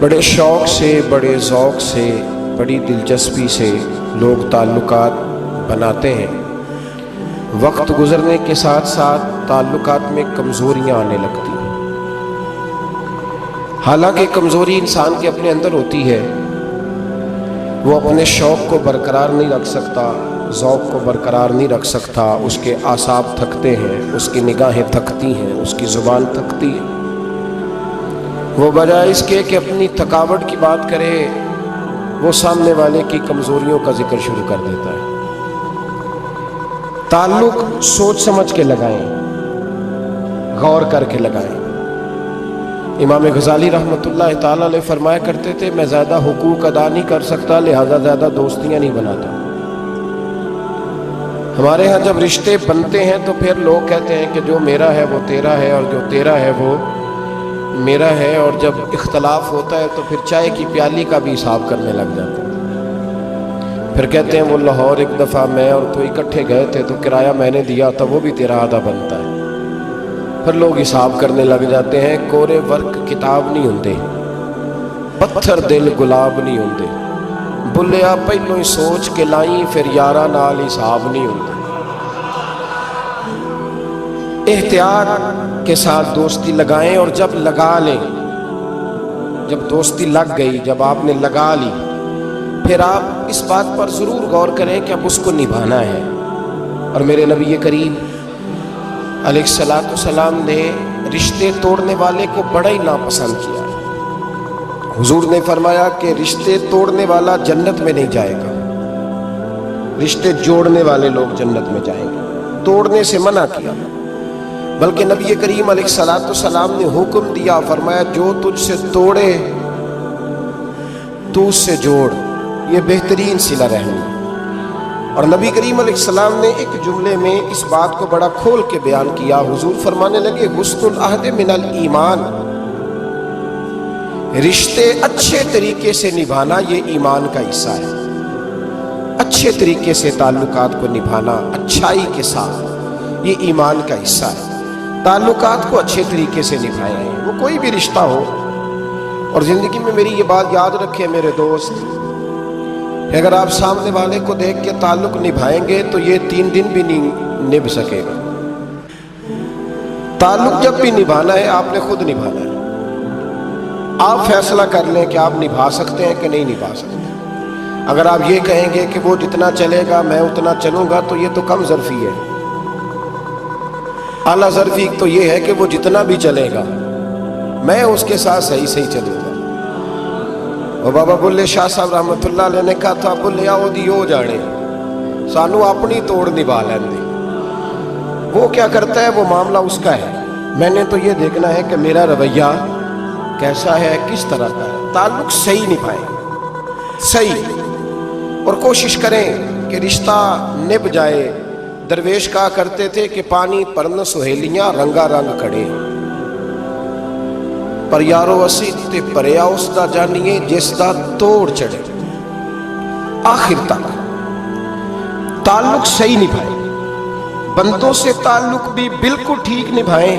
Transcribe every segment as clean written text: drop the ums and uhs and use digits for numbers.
بڑے شوق سے، بڑے ذوق سے، بڑی دلچسپی سے لوگ تعلقات بناتے ہیں۔ وقت گزرنے کے ساتھ ساتھ تعلقات میں کمزوریاں آنے لگتی ہیں۔ حالانکہ کمزوری انسان کے اپنے اندر ہوتی ہے، وہ اپنے شوق کو برقرار نہیں رکھ سکتا، ذوق کو برقرار نہیں رکھ سکتا، اس کے اعصاب تھکتے ہیں، اس کی نگاہیں تھکتی ہیں، اس کی زبان تھکتی ہے۔ وہ بجائے اس کے کہ اپنی تھکاوٹ کی بات کرے، وہ سامنے والے کی کمزوریوں کا ذکر شروع کر دیتا ہے۔ تعلق سوچ سمجھ کے لگائیں، غور کر کے لگائیں۔ امام غزالی رحمۃ اللہ تعالیٰ علیہ فرمایا کرتے تھے، میں زیادہ حقوق ادا نہیں کر سکتا، لہذا زیادہ دوستیاں نہیں بناتا۔ ہمارے ہاں جب رشتے بنتے ہیں تو پھر لوگ کہتے ہیں کہ جو میرا ہے وہ تیرا ہے، اور جو تیرا ہے وہ میرا ہے، اور جب اختلاف ہوتا ہے تو پھر چائے کی پیالی کا بھی حساب کرنے لگ جاتے ہیں۔ پھر کہتے ہیں وہ لاہور ایک دفعہ میں اور تو اکٹھے گئے تھے تو کرایہ میں نے دیا تھا، وہ بھی تیرا آدھا بنتا ہے۔ پھر لوگ حساب کرنے لگ جاتے ہیں۔ کورے ورق کتاب نہیں ہوندے، پتھر دل گلاب نہیں ہوندے، بلیا پہلو ہی سوچ کے لائیں، پھر یارہ نال حساب نہیں ہوندے۔ احتیاط کے ساتھ دوستی لگائیں، اور جب لگا لیں، جب دوستی لگ گئی، جب آپ نے لگا لی، پھر آپ اس بات پر ضرور غور کریں کہ اب اس کو نبھانا ہے۔ اور میرے نبی کریم علیہ الصلوۃ والسلام نے رشتے توڑنے والے کو بڑا ہی ناپسند کیا۔ حضور نے فرمایا کہ رشتے توڑنے والا جنت میں نہیں جائے گا، رشتے جوڑنے والے لوگ جنت میں جائیں گے۔ توڑنے سے منع کیا، بلکہ نبی کریم علیہ الصلوۃ والسلام نے حکم دیا، فرمایا جو تجھ سے توڑے تو اس سے جوڑ، یہ بہترین صلہ رحمی۔ اور نبی کریم علیہ السلام نے ایک جملے میں اس بات کو بڑا کھول کے بیان کیا۔ حضور فرمانے لگے، حسن العہد من الایمان، رشتے اچھے طریقے سے نبھانا یہ ایمان کا حصہ ہے۔ اچھے طریقے سے تعلقات کو نبھانا، اچھائی کے ساتھ، یہ ایمان کا حصہ ہے۔ تعلقات کو اچھے طریقے سے نبھائیں، وہ کوئی بھی رشتہ ہو۔ اور زندگی میں میری یہ بات یاد رکھیں میرے دوست، کہ اگر آپ سامنے والے کو دیکھ کے تعلق نبھائیں گے تو یہ 3 دن بھی نہیں نبھ سکے گا۔ تعلق جب بھی نبھانا ہے آپ نے خود نبھانا ہے۔ آپ فیصلہ کر لیں کہ آپ نبھا سکتے ہیں کہ نہیں نبھا سکتے۔ اگر آپ یہ کہیں گے کہ وہ جتنا چلے گا میں اتنا چلوں گا تو یہ تو کم ظرفی ہے۔ اعلیٰ ظرفی تو یہ ہے کہ وہ جتنا بھی چلے گا میں اس کے ساتھ صحیح چلوں گا۔ اور بابا بلے شاہ صاحب رحمۃ اللہ علیہ نے کہا تھا، بلے آؤ دی ہو جانے، سانو اپنی توڑ نبھا لین دے۔ وہ کیا کرتا ہے وہ معاملہ اس کا ہے، میں نے تو یہ دیکھنا ہے کہ میرا رویہ کیسا ہے، کس طرح کا ہے۔ تعلق صحیح نبھائیں، صحیح، اور کوشش کریں کہ رشتہ نبھ جائے۔ درویش کہا کرتے تھے کہ پانی پرن سہیلیاں رنگا رنگ کھڑے، پر یارو اسی تے پریا اس دا جانیے جس دا توڑ چڑھے۔ آخر تک تعلق صحیح نبھائیں، بندوں سے تعلق بھی بالکل ٹھیک نبھائیں،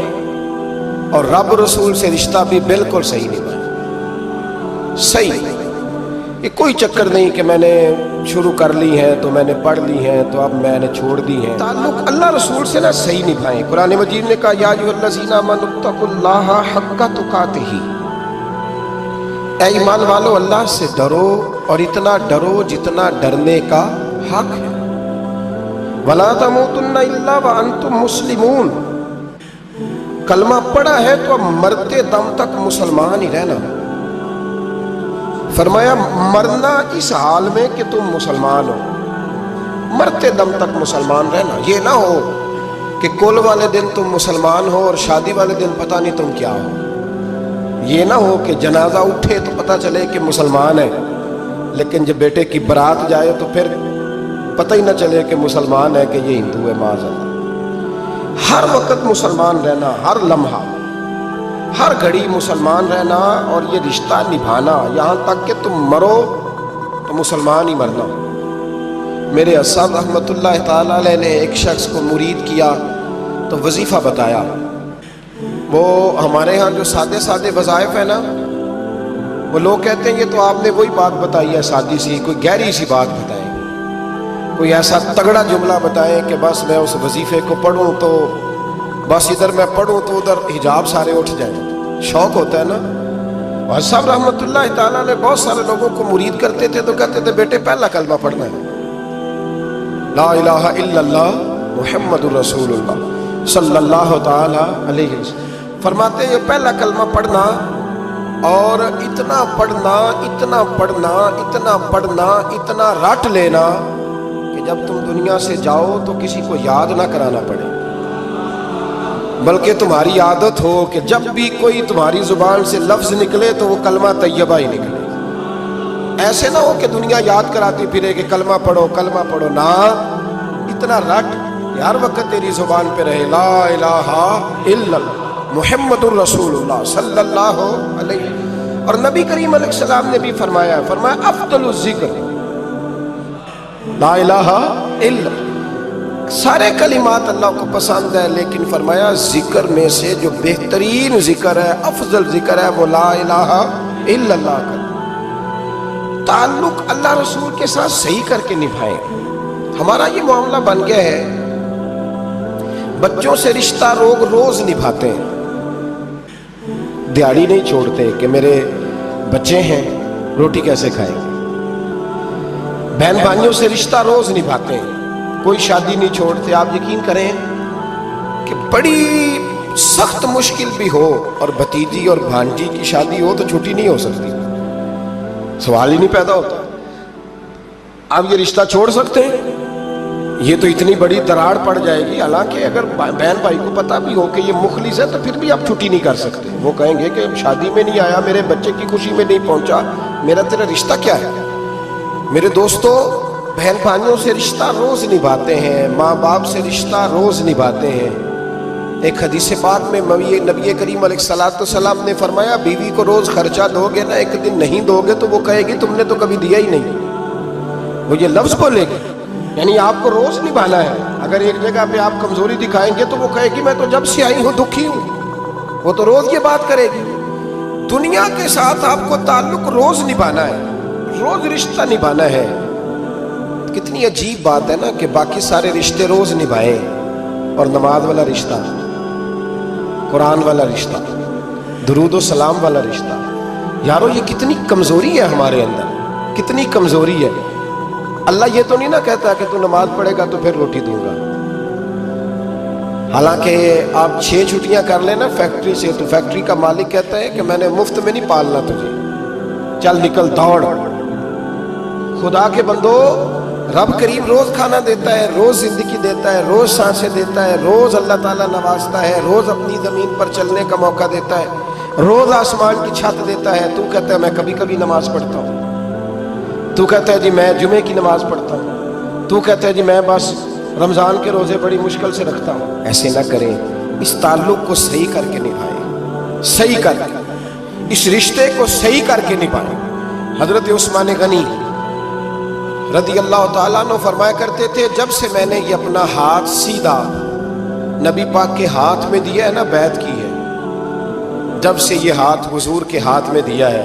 اور رب رسول سے رشتہ بھی بالکل صحیح نبھائیں۔ صحیح، یہ کوئی چکر نہیں کہ میں نے شروع کر لی ہے تو میں نے پڑھ لی ہے تو اب میں نے چھوڑ دی ہے۔ تعلق اللہ رسول سے نہ صحیح نبھائیں۔ قرآن مجید نے کہا، یا ایھا الذین آمنوا اتقوا اللہ حق تقاتہ، اے ایمان والو اللہ سے ڈرو، اور اتنا ڈرو جتنا ڈرنے کا حق ہے۔ ولا تموتن الا وانتم مسلمون، کلمہ پڑھا ہے تو اب مرتے دم تک مسلمان ہی رہنا۔ فرمایا مرنا اس حال میں کہ تم مسلمان ہو، مرتے دم تک مسلمان رہنا۔ یہ نہ ہو کہ کل والے دن تم مسلمان ہو اور شادی والے دن پتہ نہیں تم کیا ہو۔ یہ نہ ہو کہ جنازہ اٹھے تو پتہ چلے کہ مسلمان ہے، لیکن جب بیٹے کی برات جائے تو پھر پتہ ہی نہ چلے کہ مسلمان ہے کہ یہ ہندو ہے۔ معاذ اللہ، ہر وقت مسلمان رہنا، ہر لمحہ، ہر گھڑی مسلمان رہنا، اور یہ رشتہ نبھانا یہاں تک کہ تم مرو تو مسلمان ہی مرنا۔ میرے اسد رحمۃ اللہ تعالیٰ علیہ نے ایک شخص کو مرید کیا تو وظیفہ بتایا۔ وہ ہمارے ہاں جو سادے وظائف ہیں نا، وہ لوگ کہتے ہیں یہ تو آپ نے وہی بات بتائی ہے سادی سی، کوئی گہری سی بات بتائیں، کوئی ایسا تگڑا جملہ بتائیں کہ بس میں اس وظیفے کو پڑھوں تو بس ادھر میں پڑھوں تو ادھر حجاب سارے اٹھ جائیں۔ شوق ہوتا ہے نا۔ اور صاحب رحمۃ اللہ تعالیٰ نے بہت سارے لوگوں کو مرید کرتے تھے تو کہتے تھے بیٹے پہلا کلمہ پڑھنا ہے، لا الہ الا اللہ محمد الرسول اللہ صلی اللہ تعالی علیہ وسلم۔ فرماتے ہیں یہ پہلا کلمہ پڑھنا اور اتنا پڑھنا اتنا پڑھنا اتنا پڑھنا اتنا رٹ لینا کہ جب تم دنیا سے جاؤ تو کسی کو یاد نہ کرانا پڑے، بلکہ تمہاری عادت ہو کہ جب بھی کوئی تمہاری زبان سے لفظ نکلے تو وہ کلمہ طیبہ ہی نکلے۔ ایسے نہ ہو کہ دنیا یاد کراتی پھرے کہ کلمہ پڑھو کلمہ پڑھو، نہ، اتنا رٹ ہر وقت تیری زبان پہ رہے لا الہ الا اللہ محمد الرسول اللہ صلی اللہ علیہ وسلم۔ اور نبی کریم علیہ السلام نے بھی فرمایا افضل الذکر لا الہ الا اللہ۔ سارے کلمات اللہ کو پسند ہے، لیکن فرمایا ذکر میں سے جو بہترین ذکر ہے، افضل ذکر ہے، وہ لا الہ الا اللہ کا۔ تعلق اللہ رسول کے ساتھ صحیح کر کے نبھائیں۔ ہمارا یہ معاملہ بن گیا ہے، بچوں سے رشتہ روز نبھاتے ہیں، دیہڑی نہیں چھوڑتے کہ میرے بچے ہیں روٹی کیسے کھائیں گے۔ بہن بھائیوں سے رشتہ روز نبھاتے ہیں، کوئی شادی نہیں چھوڑتے۔ آپ یقین کریں کہ بڑی سخت مشکل بھی ہو اور بھتیجی اور بھانجی کی شادی ہو تو چھٹی نہیں ہو سکتی، سوال ہی نہیں پیدا ہوتا۔ آپ یہ رشتہ چھوڑ سکتے ہیں؟ یہ تو اتنی بڑی دراڑ پڑ جائے گی۔ حالانکہ اگر بہن بھائی کو پتا بھی ہو کہ یہ مخلص ہے تو پھر بھی آپ چھٹی نہیں کر سکتے۔ وہ کہیں گے کہ شادی میں نہیں آیا، میرے بچے کی خوشی میں نہیں پہنچا، میرا تیرا رشتہ کیا ہے؟ میرے دوستو، بہن بھائیوں سے رشتہ روز نبھاتے ہیں، ماں باپ سے رشتہ روز نبھاتے ہیں۔ ایک حدیث پاک میں نبی کریم علیہ الصلوۃ والسلام نے فرمایا بیوی کو روز خرچہ دو گے نا، ایک دن نہیں دو گے تو وہ کہے گی تم نے تو کبھی دیا ہی نہیں، وہ یہ لفظ بولے گی۔ یعنی آپ کو روز نبھانا ہے۔ اگر ایک جگہ پہ آپ کمزوری دکھائیں گے تو وہ کہے گی میں تو جب سے آئی ہوں دکھی ہوں، وہ تو روز یہ بات کرے گی۔ دنیا کے ساتھ آپ کو تعلق روز نبھانا ہے، روز رشتہ نبھانا ہے۔ کتنی عجیب بات ہے نا کہ باقی سارے رشتے روز نبھائیں اور نماز والا رشتہ، قرآن والا رشتہ، درود و سلام والا رشتہ، یارو یہ کتنی کمزوری ہے ہمارے اندر، کتنی کمزوری ہے۔ اللہ یہ تو نہیں نہ کہتا کہ تو نماز پڑھے گا تو پھر روٹی دوں گا۔ حالانکہ آپ 6 چھٹیاں کر لینا فیکٹری سے تو فیکٹری کا مالک کہتا ہے کہ میں نے مفت میں نہیں پالنا تجھے، چل نکل دوڑ۔ خدا کے بندو، رب کریم روز کھانا دیتا ہے، روز زندگی دیتا ہے، روز سانسیں دیتا ہے، روز اللہ تعالیٰ نوازتا ہے، روز اپنی زمین پر چلنے کا موقع دیتا ہے، روز آسمان کی چھت دیتا ہے۔ تو کہتا ہے میں کبھی کبھی نماز پڑھتا ہوں، تو کہتا ہے جی میں جمعے کی نماز پڑھتا ہوں، تو کہتا ہے جی میں بس رمضان کے روزے بڑی مشکل سے رکھتا ہوں۔ ایسے نہ کریں، اس تعلق کو صحیح کر کے نبھائیں، صحیح کر کے، اس رشتے کو صحیح کر کے نبھائیں۔ حضرت عثمان غنی رضی اللہ تعالیٰ عنہ فرمایا کرتے تھے جب سے میں نے یہ اپنا ہاتھ سیدھا نبی پاک کے ہاتھ میں دیا ہے نا، بیعت کی ہے، جب سے یہ ہاتھ حضور کے ہاتھ میں دیا ہے،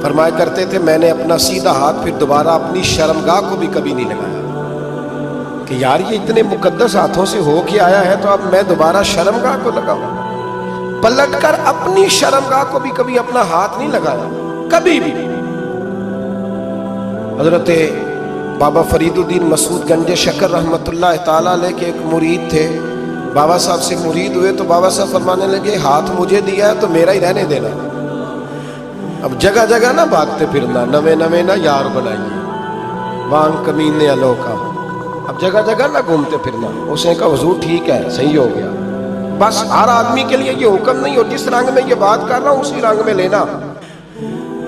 فرمایا کرتے تھے میں نے اپنا سیدھا ہاتھ پھر دوبارہ اپنی شرمگاہ کو بھی کبھی نہیں لگایا کہ یار یہ اتنے مقدس ہاتھوں سے ہو کے آیا ہے تو اب میں دوبارہ شرمگاہ کو لگاؤں۔ پلٹ کر اپنی شرمگاہ کو بھی کبھی اپنا ہاتھ نہیں لگایا، کبھی بھی۔ حضرت بابا فرید الدین مسعود گنج شکر رحمۃ اللہ تعالیٰ علیہ کے ایک مرید تھے، بابا صاحب سے مرید ہوئے تو بابا صاحب فرمانے لگے ہاتھ مجھے دیا ہے تو میرا ہی رہنے دینا۔ اب جگہ جگہ نہ بھاگتے پھرنا، نوے نوے نہ یار بنائیے، وانگ کمینے الو کا، اب جگہ جگہ نہ گھومتے پھرنا۔ اس نے کہا حضور ٹھیک ہے، صحیح ہو گیا، بس ہر آدمی کے لیے یہ حکم نہیں ہو جس رنگ میں یہ بات کر رہا ہوں اسی رنگ میں لینا۔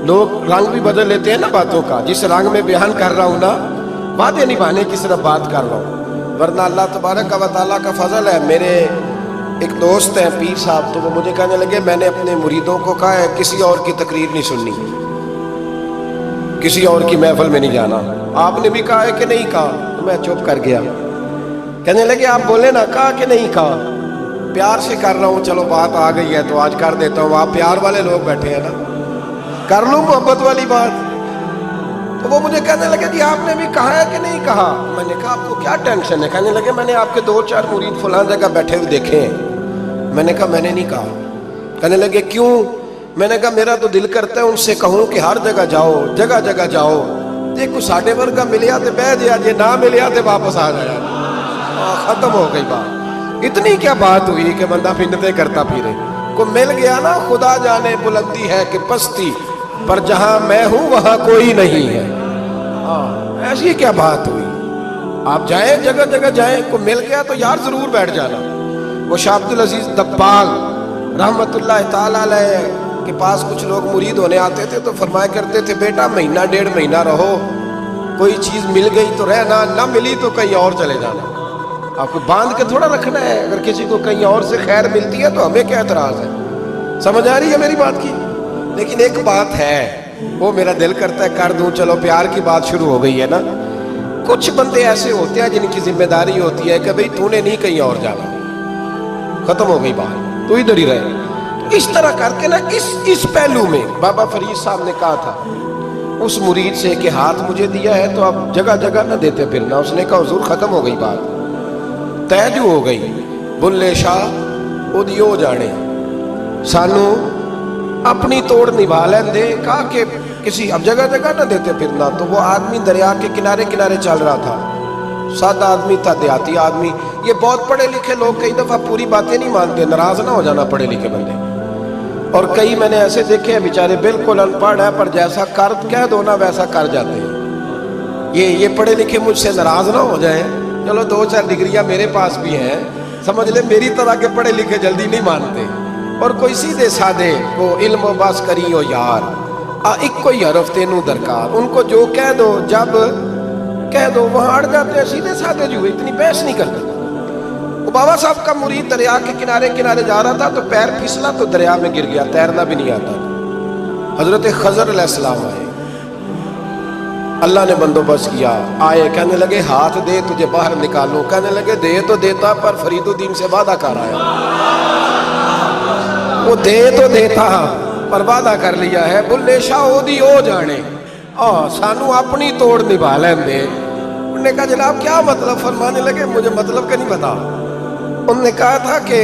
لوگ رنگ بھی بدل لیتے ہیں نا باتوں کا، جس رنگ میں بیان کر رہا ہوں نا، وعدے نبھانے کی صرف بات کر رہا ہوں، ورنہ اللہ تبارک و تعالیٰ کا فضل ہے۔ میرے ایک دوست ہیں پیر صاحب، تو وہ مجھے کہنے لگے میں نے اپنے مریدوں کو کہا ہے کسی اور کی تقریر نہیں سننی، کسی اور کی محفل میں نہیں جانا۔ آپ نے بھی کہا ہے کہ نہیں کہا؟ تو میں چپ کر گیا۔ کہنے لگے آپ بولے نا، کہا کہ نہیں کہا؟ پیار سے کر رہا ہوں، چلو بات آ گئی ہے تو آج کر دیتا ہوں۔ آپ پیار والے لوگ بیٹھے ہیں نا، کر لوں محبت والی بات؟ تو وہ مجھے کہنے لگے جی آپ نے بھی کہا ہے کہ نہیں کہا؟ میں نے کہا آپ کو کیا ٹینشن ہے؟ کہنے لگے میں نے آپ کے 2-4 مرید فلاں جگہ بیٹھے ہوئے دیکھے ہیں۔ میں نے کہا میں نے نہیں کہا۔ کہنے لگے کیوں؟ میں نے کہا میرا تو دل کرتا ہے ان سے کہوں کہ ہر جگہ جاؤ، جگہ جگہ جاؤ، دیکھو ساڈے ورگا ملیا تے بہ جیا، جے نہ ملیا تے واپس آ جایا۔ ختم ہو گئی بات۔ اتنی کیا بات ہوئی کہ بندہ منتیں کرتا پھرے؟ کو مل گیا نا، خدا جانے بلندی ہے کہ پستی، پر جہاں میں ہوں وہاں کوئی نہیں ہے۔ ایسی کیا بات ہوئی؟ آپ جائیں جگہ جگہ جائیں، کو مل گیا تو یار ضرور بیٹھ جانا۔ وہ شاہ عبد العزیز دباغ رحمت اللہ تعالی علیہ کے پاس کچھ لوگ مرید ہونے آتے تھے تو فرمایا کرتے تھے بیٹا 1-1.5 مہینہ رہو، کوئی چیز مل گئی تو رہنا، نہ ملی تو کہیں اور چلے جانا۔ آپ کو باندھ کے تھوڑا رکھنا ہے، اگر کسی کو کہیں اور سے خیر ملتی ہے تو ہمیں کیا اعتراض ہے؟ سمجھ آ رہی ہے میری بات کی؟ لیکن ایک بات ہے، وہ میرا دل کرتا ہے کر دوں، چلو پیار کی بات شروع ہو گئی ہے نا۔ کچھ بندے ایسے ہوتے ہیں جن کی ذمہ داری ہوتی ہے کہ بھئی تو نے نہیں کہیں اور جانا، ختم ہو گئی بات، تو ادھر ہی رہے۔ اس طرح کر کے نا اس پہلو میں بابا فرید صاحب نے کہا تھا اس مرید سے کہ ہاتھ مجھے دیا ہے تو اب جگہ جگہ نہ دیتے پھرنا۔ اس نے کہا حضور ختم ہو گئی بات، طے جو ہو گئی، بلے شاہ اودیو جانے، سانو اپنی توڑ نبھا لیں دے۔ کہا کہ کسی اب جگہ جگہ نہ دیتے پھرنا۔ تو وہ آدمی دریا کے کنارے کنارے چل رہا تھا، سادہ آدمی تھا، دیہاتی آدمی۔ یہ بہت پڑھے لکھے لوگ کئی دفعہ پوری باتیں نہیں مانتے، ناراض نہ ہو جانا پڑھے لکھے بندے، اور کئی میں نے ایسے دیکھے ہیں بیچارے بالکل ان پڑھ ہے پر جیسا کر کہہ دو نا ویسا کر جاتے ہیں۔ یہ پڑھے لکھے مجھ سے ناراض نہ ہو جائیں، چلو 2-4 ڈگریاں میرے پاس بھی ہیں، سمجھ لے میری طرح کے پڑھے لکھے جلدی نہیں مانتے، اور کوئی سیدھے سادے کو علم و بس کری ہو یار، ایک کوئی حرف تینوں درکار، ان کو جو کہہ دو جب کہہ دو وہاں اڑ جاتے ہیں، سیدھے سادے جو اتنی بحث نہیں کرتے۔ وہ بابا صاحب کا مرید دریا کے کنارے کنارے جا رہا تھا تو پیر پھسلا تو دریا میں گر گیا، تیرنا بھی نہیں آتا۔ حضرت خضر علیہ السلام آئے، اللہ نے بندوبست کیا، آئے، کہنے لگے ہاتھ دے تجھے باہر نکالوں۔ کہنے لگے دے تو دیتا پر فرید الدین سے وعدہ کر آیا، وہ دے تو دیتا پر وعدہ کر لیا ہے، بلے شاہ اودی ہو جانے، سانو اپنی توڑ نبھا لیں دے۔ انہوں نے کہا جناب کیا مطلب؟ فرمانے لگے مجھے مطلب کا نہیں پتا۔ انہوں نے کہا تھا کہ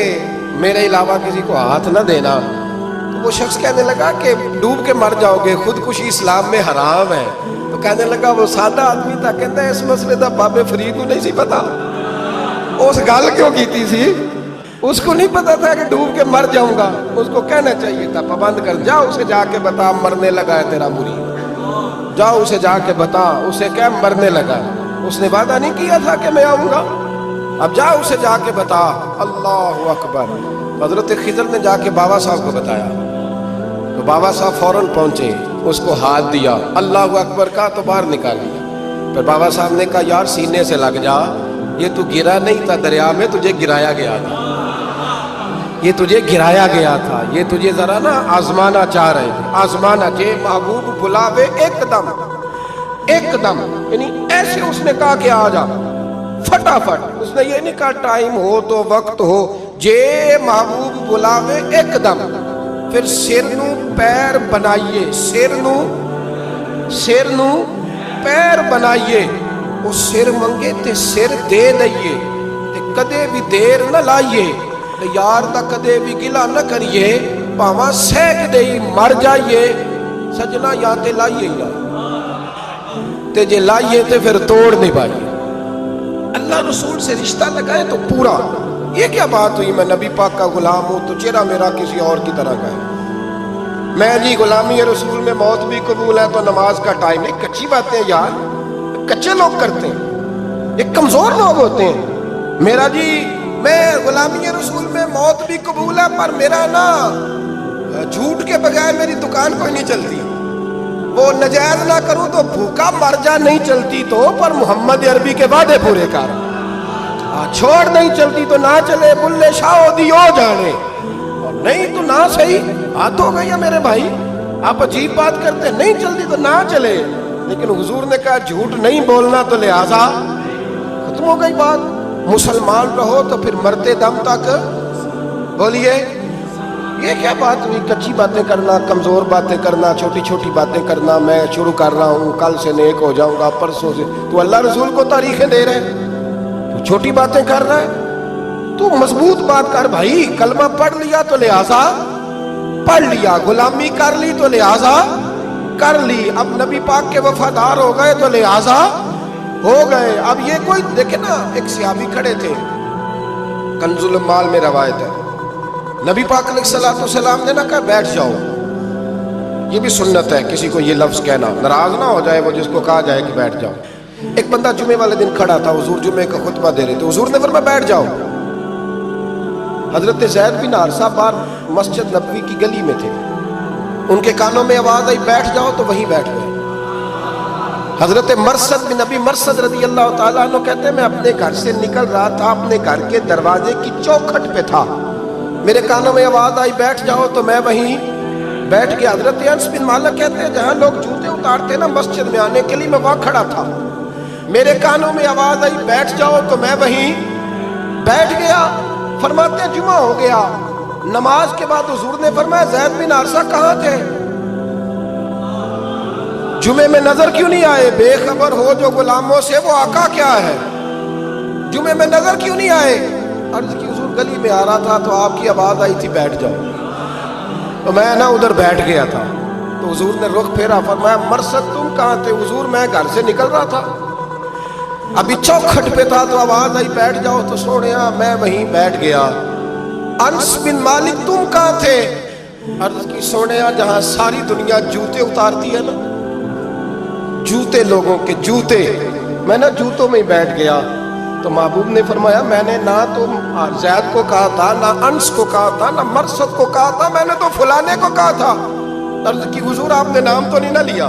میرے علاوہ کسی کو ہاتھ نہ دینا۔ تو وہ شخص کہنے لگا کہ ڈوب کے مر جاؤ گے، خودکشی اسلام میں حرام ہے۔ تو کہنے لگا وہ سادہ آدمی تھا، کہتا ہے اس مسئلے دا بابے فرید کو نہیں سی پتا، اس گل کیوں کیتی سی؟ اس کو نہیں پتا تھا کہ ڈوب کے مر جاؤں گا، اس کو کہنا چاہیے تھا پابند کر، جا اسے جا کے بتا مرنے لگا ہے تیرا مرید، جا اسے جا کے بتا، اسے کیا مرنے لگا ہے، اس نے وعدہ نہیں کیا تھا کہ میں آؤں گا، اب جا اسے جا کے بتا۔ اللہ اکبر۔ حضرت خضر نے جا کے بابا صاحب کو بتایا تو بابا صاحب فوراً پہنچے، اس کو ہاتھ دیا، اللہ اکبر کہا تو باہر نکال لیا۔ پھر بابا صاحب نے کہا یار سینے سے لگ جا، یہ تو گرا نہیں تھا دریا میں، تجھے گرایا گیا تھا، یہ تجھے گرایا گیا تھا، یہ تجھے ذرا نا آزمانا چاہ رہے تھے، آزمانا جے محبوب بلاوے ایک دم، ایک دم، یعنی ایسے اس نے کہا کہ آ جا فٹافٹ، اس نے یہ نہیں کہا ٹائم ہو تو وقت ہو، جے محبوب بلاوے ایک دم۔ پھر سر نو پیر بنائیے، سر نو پیر بنائیے، وہ سر منگے تے سر دے دئیے، تے کدے بھی دیر نہ لائیے، تے یار دا کدے بھی گلا نہ کریے، پاواں سیک دئی مر جائیے، سجنا یا تے لائیے یا تے جے لائیے تے پھر توڑ نہیں پائیے۔ اللہ رسول سے رشتہ لگائے تو پورا۔ یہ کیا بات ہوئی میں نبی پاک کا غلام ہوں تو چہرہ میرا کسی اور کی طرح کا ہے، میں جی غلامی رسول میں موت بھی قبول ہے تو نماز کا ٹائم نہیں، کچی باتیں یار کچے لوگ کرتے ہیں، یہ کمزور لوگ ہوتے ہیں۔ میرا جی میں غلامی رسول میں موت بھی قبول ہے پر میرا نا جھوٹ کے بغیر میری دکان کوئی نہیں چلتی، وہ نجائز نہ کروں تو بھوکا مر جا، نہیں چلتی تو پر محمد عربی کے وعدے پورے کر، چھوڑ نہیں چلتی تو نہ چلے، بلے شاہ دی ہو جانے، اور نہیں تو نہ صحیح، ہاتھ ہو گئی ہے میرے بھائی، آپ عجیب بات کرتے ہیں، نہیں چلتی تو نہ چلے، لیکن حضور نے کہا جھوٹ نہیں بولنا تو لہذا ختم ہو گئی بات، مسلمان رہو تو پھر مرتے دم تک بولیے یہ کیا بات ہوئی؟ کچی باتیں کرنا، کمزور باتیں کرنا، چھوٹی چھوٹی باتیں کرنا، میں شروع کر رہا ہوں، کل سے نیک ہو جاؤں گا، پرسوں سے۔ تو اللہ رسول کو تاریخیں دے رہے ہیں، تو چھوٹی باتیں کر رہا ہے؟ تو مضبوط بات کر بھائی، کلمہ پڑھ لیا تو لہٰذا پڑھ لیا، غلامی کر لی تو لہٰذا کر لی، اب نبی پاک کے وفادار ہو گئے تو لہٰذا ہو گئے۔ اب یہ کوئی دیکھے نا، ایک صحابی کھڑے تھے، کنز المال میں روایت ہے، نبی پاک علیہ السلام نے نہ کہا بیٹھ جاؤ، یہ بھی سنت ہے کسی کو یہ لفظ کہنا، ناراض نہ ہو جائے وہ جس کو کہا جائے کہ بیٹھ جاؤ۔ ایک بندہ جمعے والے دن کھڑا تھا، حضور جمعے کا خطبہ دے رہے تھے، حضور نے فرمایا بیٹھ جاؤ۔ حضرت زید بن حارثہ باہر مسجد نبوی کی گلی میں تھے، ان کے کانوں میں آواز آئی بیٹھ جاؤ تو وہیں بیٹھ گئے۔ حضرت مرثد بن نبی مرثد رضی اللہ تعالیٰ عنہ کہتے ہیں میں اپنے گھر سے نکل رہا تھا، اپنے گھر کے دروازے کی چوکھٹ پہ تھا، میرے کانوں میں آواز آئی بیٹھ جاؤ تو میں وہیں بیٹھ گیا۔ حضرت انس بن مالک کہتے ہیں جہاں لوگ جوتے اتارتے نا مسجد میں آنے کے لیے، میں وہاں کھڑا تھا، میرے کانوں میں آواز آئی بیٹھ جاؤ تو میں وہیں بیٹھ گیا۔ فرماتے ہیں جمعہ ہو گیا، نماز کے بعد حضور نے فرمایا زید بن حارثہ کہاں تھے؟ جمعے میں نظر کیوں نہیں آئے؟ بے خبر ہو جو غلاموں سے وہ آقا کیا ہے، جمعے میں نظر کیوں نہیں آئے؟ عرض کی حضور گلی میں آ رہا تھا تو آپ کی آواز آئی تھی بیٹھ جاؤ، تو میں نا ادھر بیٹھ گیا تھا۔ تو حضور نے رخ پھیرا، فرمایا مرثد تم کہاں تھے؟ حضور میں گھر سے نکل رہا تھا، ابھی چوکھٹ پہ تھا تو آواز آئی بیٹھ جاؤ تو سوڑیا میں وہیں بیٹھ گیا۔ انس بن مالک تم کہاں تھے؟ عرض کی سوڑیا جہاں ساری دنیا جوتے اتارتی ہے نا، جوتے لوگوں کے جوتے، میں نا جوتوں میں ہی بیٹھ گیا۔ تو محبوب نے فرمایا میں نے نہ تو زید کو کہا تھا، نہ انس کو کہا تھا، نہ مرثد کو کہا تھا، میں نے تو فلانے کو کہا تھا۔ عرض کی حضور آپ نے نام تو نہیں نہ لیا،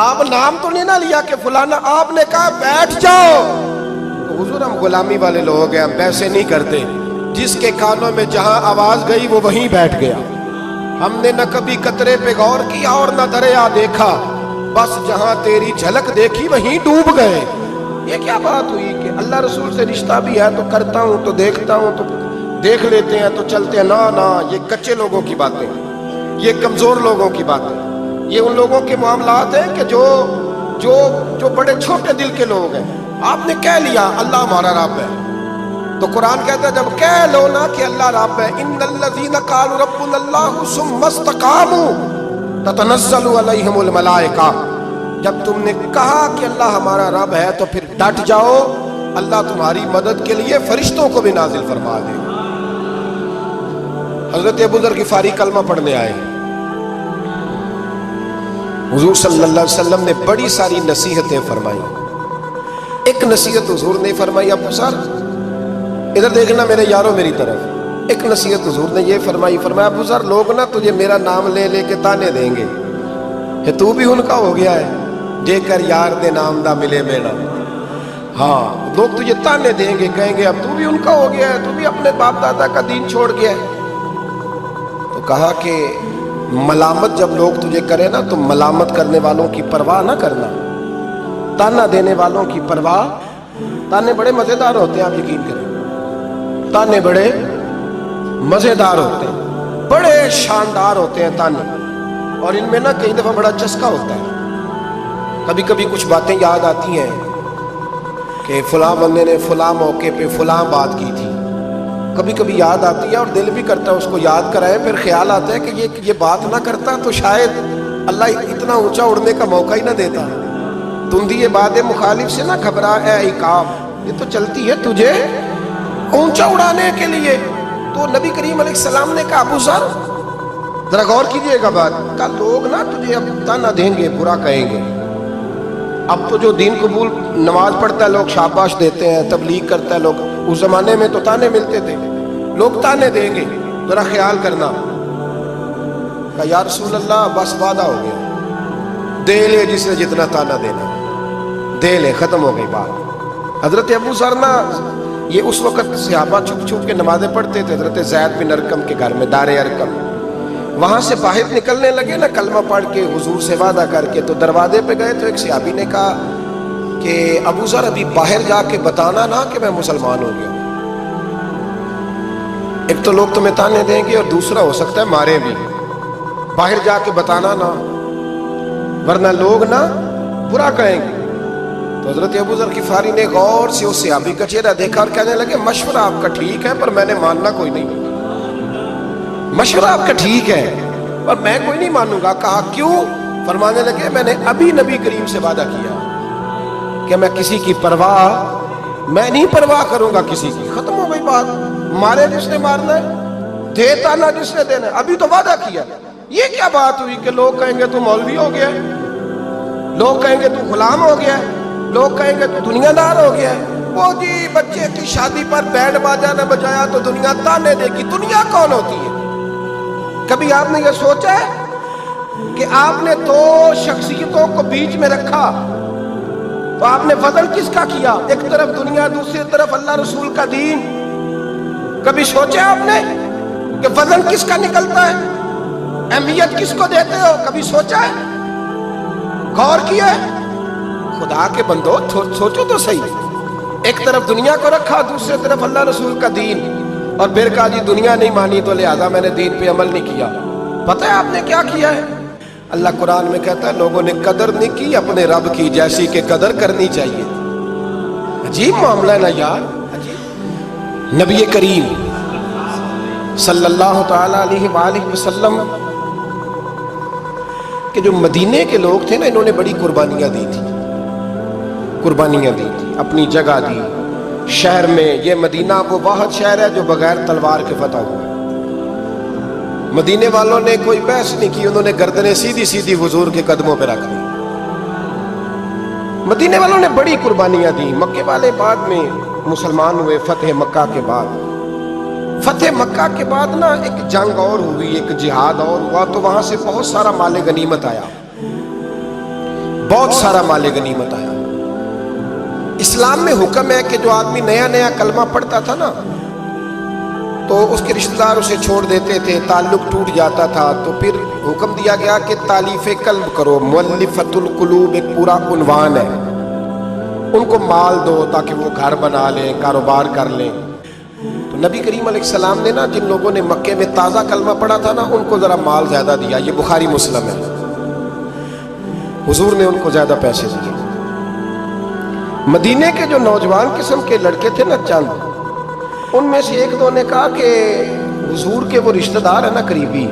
آپ نام تو نہیں نہ لیا کہ فلانا، آپ نے کہا بیٹھ جاؤ۔ تو حضور ہم غلامی والے لوگ ہیں، ہم ویسے نہیں کرتے، جس کے کانوں میں جہاں آواز گئی وہ وہیں بیٹھ گیا۔ ہم نے نہ کبھی قطرے پہ غور کیا اور نہ دریا دیکھا، بس جہاں تیری جھلک دیکھی وہیں ڈوب گئے۔ یہ کیا بات ہوئی کہ اللہ رسول سے رشتہ بھی ہے تو کرتا ہوں، تو دیکھتا ہوں، تو دیکھ لیتے ہیں، تو چلتے ہیں؟ نا یہ کچے لوگوں کی باتیں، یہ کمزور لوگوں کی باتیں، یہ ان لوگوں کے معاملات ہیں کہ جو بڑے چھوٹے دل کے لوگ ہیں۔ آپ نے کہہ لیا اللہ ہمارا رب ہے، تو قرآن کہتا ہے جب کہہ لو نا کہ اللہ رب ہے، ان الذین قالوا ربنا اللہ ثم استقاموا تتنزل علیہم الملائکہ، جب تم نے کہا کہ اللہ ہمارا رب ہے تو پھر ڈٹ جاؤ، اللہ تمہاری مدد کے لیے فرشتوں کو بھی نازل فرما دے۔ حضرت ابو ذر غفاری کلمہ پڑھنے آئے، حضور صلی اللہ علیہ وسلم نے بڑی ساری نصیحتیں فرمائی۔ ایک نصیحت حضور نے فرمائی، ابو ذر ادھر دیکھنا میرے یارو میری طرف، ایک نصیحت حضور نے یہ فرمائی، فرمایا ابو ذر لوگ نا تجھے میرا نام لے لے کے تانے دیں گے کہ تو بھی ان کا ہو گیا ہے، جے کر یار دے نام دا ملے میرا۔ ہاں لوگ تجھے تانے دیں گے، کہیں گے اب تو بھی ان کا ہو گیا ہے، تو بھی اپنے باپ دادا کا دین چھوڑ گیا ہے۔ تو کہا کہ ملامت جب لوگ تجھے کرے نا تو ملامت کرنے والوں کی پرواہ نہ کرنا، تانا دینے والوں کی پرواہ۔ تانے بڑے مزیدار ہوتے ہیں، آپ یقین کریں، تانے بڑے مزیدار ہوتے ہیں، بڑے شاندار ہوتے ہیں تانے، اور ان میں نا کئی دفعہ بڑا چسکا ہوتا ہے۔ کبھی کبھی کچھ باتیں یاد آتی ہیں کہ فلاں بندے نے فلاں موقع پہ فلاں بات کی تھی، کبھی کبھی یاد آتی ہے اور دل بھی کرتا ہے اس کو یاد کرائے، پھر خیال آتا ہے کہ یہ بات نہ کرتا تو شاید اللہ اتنا اونچا اڑنے کا موقع ہی نہ دیتا۔ تندی باد مخالف سے نہ گھبرا اے عقاب، یہ تو چلتی ہے تجھے اونچا اڑانے کے لیے۔ تو نبی کریم علیہ السلام نے کہا ابو ذر ذرا غور کیجئے گا بات کا، لوگ نا تجھے اب تانا دیں گے، برا کہیں گے۔ اب تو جو دین قبول نماز پڑھتا ہے لوگ شاباش دیتے ہیں، تبلیغ کرتا ہے لوگ، اس زمانے میں تو تانے ملتے تھے، لوگ تانے دیں گے، ذرا خیال کرنا۔ کہا یا رسول اللہ بس وعدہ ہو گیا، دے لے جس نے جتنا تانا دینا، دے لے، ختم ہو گئی بات۔ حضرت ابو ذر نا یہ اس وقت صحابہ چھپ چھپ کے نمازیں پڑھتے تھے حضرت زید بن ارقم کے گھر میں، دار ارقم۔ وہاں سے باہر نکلنے لگے نا کلمہ پڑھ کے حضور سے وعدہ کر کے، تو دروازے پہ گئے تو ایک صحابی نے کہا کہ ابو ذر ابھی باہر جا کے بتانا نا کہ میں مسلمان ہو گیا۔ ایک تو لوگ تمہیں تانے دیں گے اور دوسرا ہو سکتا ہے مارے بھی، باہر جا کے بتانا نہ، ورنہ لوگ نا برا کہیں گے۔ تو حضرت ابو ذر غفاری نے غور سے اس صحابی کا چہرہ دیکھا اور کہنے لگے مشورہ آپ کا ٹھیک ہے پر میں نے ماننا کوئی نہیں، مشورہ آپ کا ٹھیک ہے پر میں کوئی نہیں مانوں گا۔ کہا کیوں؟ فرمانے لگے میں نے ابھی نبی کریم سے وعدہ کیا کہ میں کسی کی پرواہ، میں نہیں پرواہ کروں گا کسی کی۔ ختم ہو گئی بات، مارے جس نے مارنا ہے، دے تانا جس نے دینا ہے، ابھی تو وعدہ کیا۔ یہ کیا بات ہوئی کہ لوگ کہیں گے تو مولوی ہو گیا ہے، لوگ کہیں گے تو غلام ہو گیا ہے، لوگ کہیں گے تو دنیا دار ہو گیا ہے۔ وہ جی بچے کی شادی پر بینڈ باجا نہ بجایا تو دنیا تانے دے گی۔ دنیا کون ہوتی ہے؟ کبھی آپ نے یہ سوچا ہے کہ آپ نے دو شخصیتوں کو بیچ میں رکھا تو آپ نے وزن کس کا کیا؟ ایک طرف دنیا، دوسری طرف اللہ رسول کا دین۔ کبھی سوچا آپ نے کہ وزن کس کا نکلتا ہے، اہمیت کس کو دیتے ہو؟ کبھی سوچا ہے، غور کیا ہے؟ خدا کے بندو سوچو تو صحیح۔ ایک طرف دنیا کو رکھا، دوسری طرف اللہ رسول کا دین، اور پھر کہا جی دنیا نہیں مانی تو لہذا میں نے دین پہ عمل نہیں کیا۔ پتہ ہے آپ نے کیا کیا ہے؟ اللہ قرآن میں کہتا ہے لوگوں نے قدر نہیں کی اپنے رب کی جیسی کہ قدر کرنی چاہیے۔ عجیب معاملہ ہے نا یار، عجیب۔ نبی کریم صلی اللہ تعالی علیہ وآلہ وسلم کہ جو مدینے کے لوگ تھے نا، انہوں نے بڑی قربانیاں دی تھی، قربانیاں دی تھی، اپنی جگہ دی شہر میں۔ یہ مدینہ وہ واحد شہر ہے جو بغیر تلوار کے فتح ہوا ہے۔ مدینے والوں نے کوئی بحث نہیں کی، انہوں نے گردنیں سیدھی سیدھی حضور کے قدموں پہ رکھ دی۔ مدینے والوں نے بڑی قربانیاں دی۔ مکے والے بعد میں مسلمان ہوئے فتح مکہ کے بعد۔ فتح مکہ کے بعد نا ایک جنگ اور ہوئی، ایک جہاد اور ہوا، تو وہاں سے بہت سارا مال غنیمت آیا، بہت سارا مال غنیمت آیا۔ اسلام میں حکم ہے کہ جو آدمی نیا نیا کلمہ پڑھتا تھا نا تو اس کے رشتہ دار اسے چھوڑ دیتے تھے، تعلق ٹوٹ جاتا تھا، تو پھر حکم دیا گیا کہ تالیف قلب کرو۔ مؤلفۃ القلوب ایک پورا عنوان ہے، ان کو مال دو تاکہ وہ گھر بنا لیں، کاروبار کر لیں۔ تو نبی کریم علیہ السلام نے نا جن لوگوں نے مکے میں تازہ کلمہ پڑھا تھا نا ان کو ذرا مال زیادہ دیا۔ یہ بخاری مسلم ہے، حضور نے ان کو زیادہ پیسے دیے۔ مدینے کے جو نوجوان قسم کے لڑکے تھے نا چند، ان میں سے ایک دو نے کہا کہ حضور کے وہ رشتہ دار ہیں نا قریبی،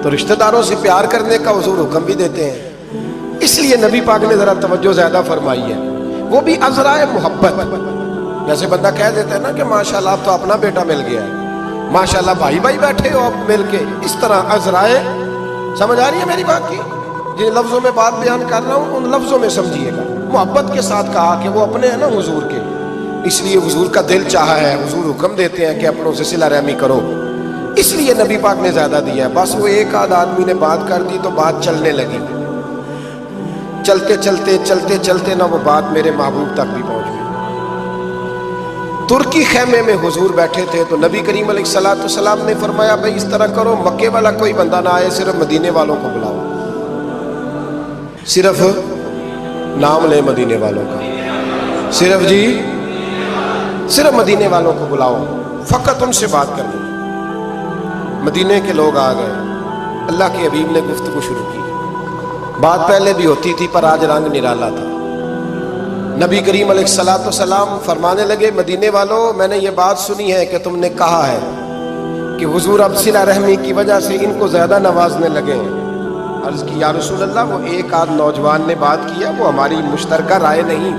تو رشتہ داروں سے پیار کرنے کا حضور حکم بھی دیتے ہیں، اس لیے نبی پاک نے ذرا توجہ زیادہ فرمائی ہے، وہ بھی عذرائے محبت۔ جیسے بندہ کہہ دیتا ہے نا کہ ماشاءاللہ اب تو اپنا بیٹا مل گیا ہے، ماشاءاللہ بھائی بھائی بیٹھے ہو اب مل کے، اس طرح عذرائے۔ سمجھ آ رہی ہے میری بات کی؟ جن لفظوں میں بات بیان کر رہا ہوں ان لفظوں میں سمجھیے گا۔ محبت کے ساتھ کہا کہ وہ اپنے ہیں نا حضور کے، اس لیے حضور کا دل چاہا ہے، حضور حکم دیتے ہیں کہ اپنوں سے صلہ رحمی کرو، اس لیے نبی پاک نے زیادہ دیا ہے۔ بس وہ ایک آدھ آدمی نے بات کر دی تو بات چلنے لگی، چلتے چلتے چلتے چلتے نا وہ بات میرے محبوب تک بھی پہنچ گئی۔ ترکی خیمے میں حضور بیٹھے تھے تو نبی کریم علیہ السلام نے فرمایا بھائی اس طرح کرو، مکے والا کوئی بندہ نہ آئے، صرف مدینے والوں کو بلاؤ، صرف نام لے مدینے والوں کا، صرف جی صرف مدینے والوں کو بلاؤ، فقط ان سے بات کرنی۔ مدینے کے لوگ آ گئے، اللہ کے حبیب نے گفتگو شروع کی۔ بات پہلے بھی ہوتی تھی پر آج رنگ نرالا تھا۔ نبی کریم علیہ السلام فرمانے لگے مدینے والوں، میں نے یہ بات سنی ہے کہ تم نے کہا ہے کہ حضور اب صلہ رحمی کی وجہ سے ان کو زیادہ نوازنے لگے ہیں۔ عرض کی یا رسول اللہ وہ ایک آدھ نوجوان نے بات کیا، وہ ہماری مشترکہ رائے نہیں۔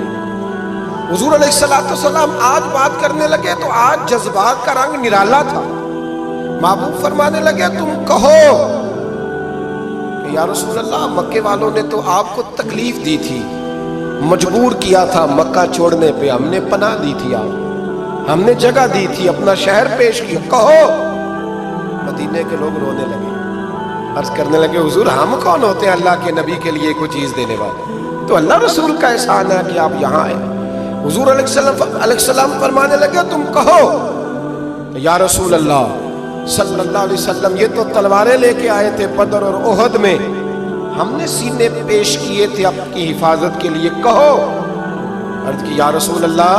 حضور علیہ السلام آج بات کرنے لگے تو آج جذبات کا رنگ نرالا تھا۔ محبوب فرمانے لگے تم کہو کہ یا رسول اللہ مکے والوں نے تو آپ کو تکلیف دی تھی، مجبور کیا تھا مکہ چھوڑنے پہ، ہم نے پناہ دی تھی، آپ ہم نے جگہ دی تھی، اپنا شہر پیش کیا، کہو۔ مدینے کے لوگ رونے لگے، عرض کرنے لگے حضور ہم کون ہوتے ہیں اللہ کے نبی کے لیے کوئی چیز دینے والے، تو اللہ رسول کا احسان ہے کہ آپ یہاں آئے۔ حضور علیہ السلام فرمانے لگے تم کہو یا رسول اللہ صلی اللہ علیہ وسلم یہ تو تلواریں لے کے آئے تھے بدر اور احد میں، ہم نے سینے پیش کیے تھے آپ کی حفاظت کے لیے، کہو۔ عرض کی یا رسول اللہ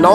9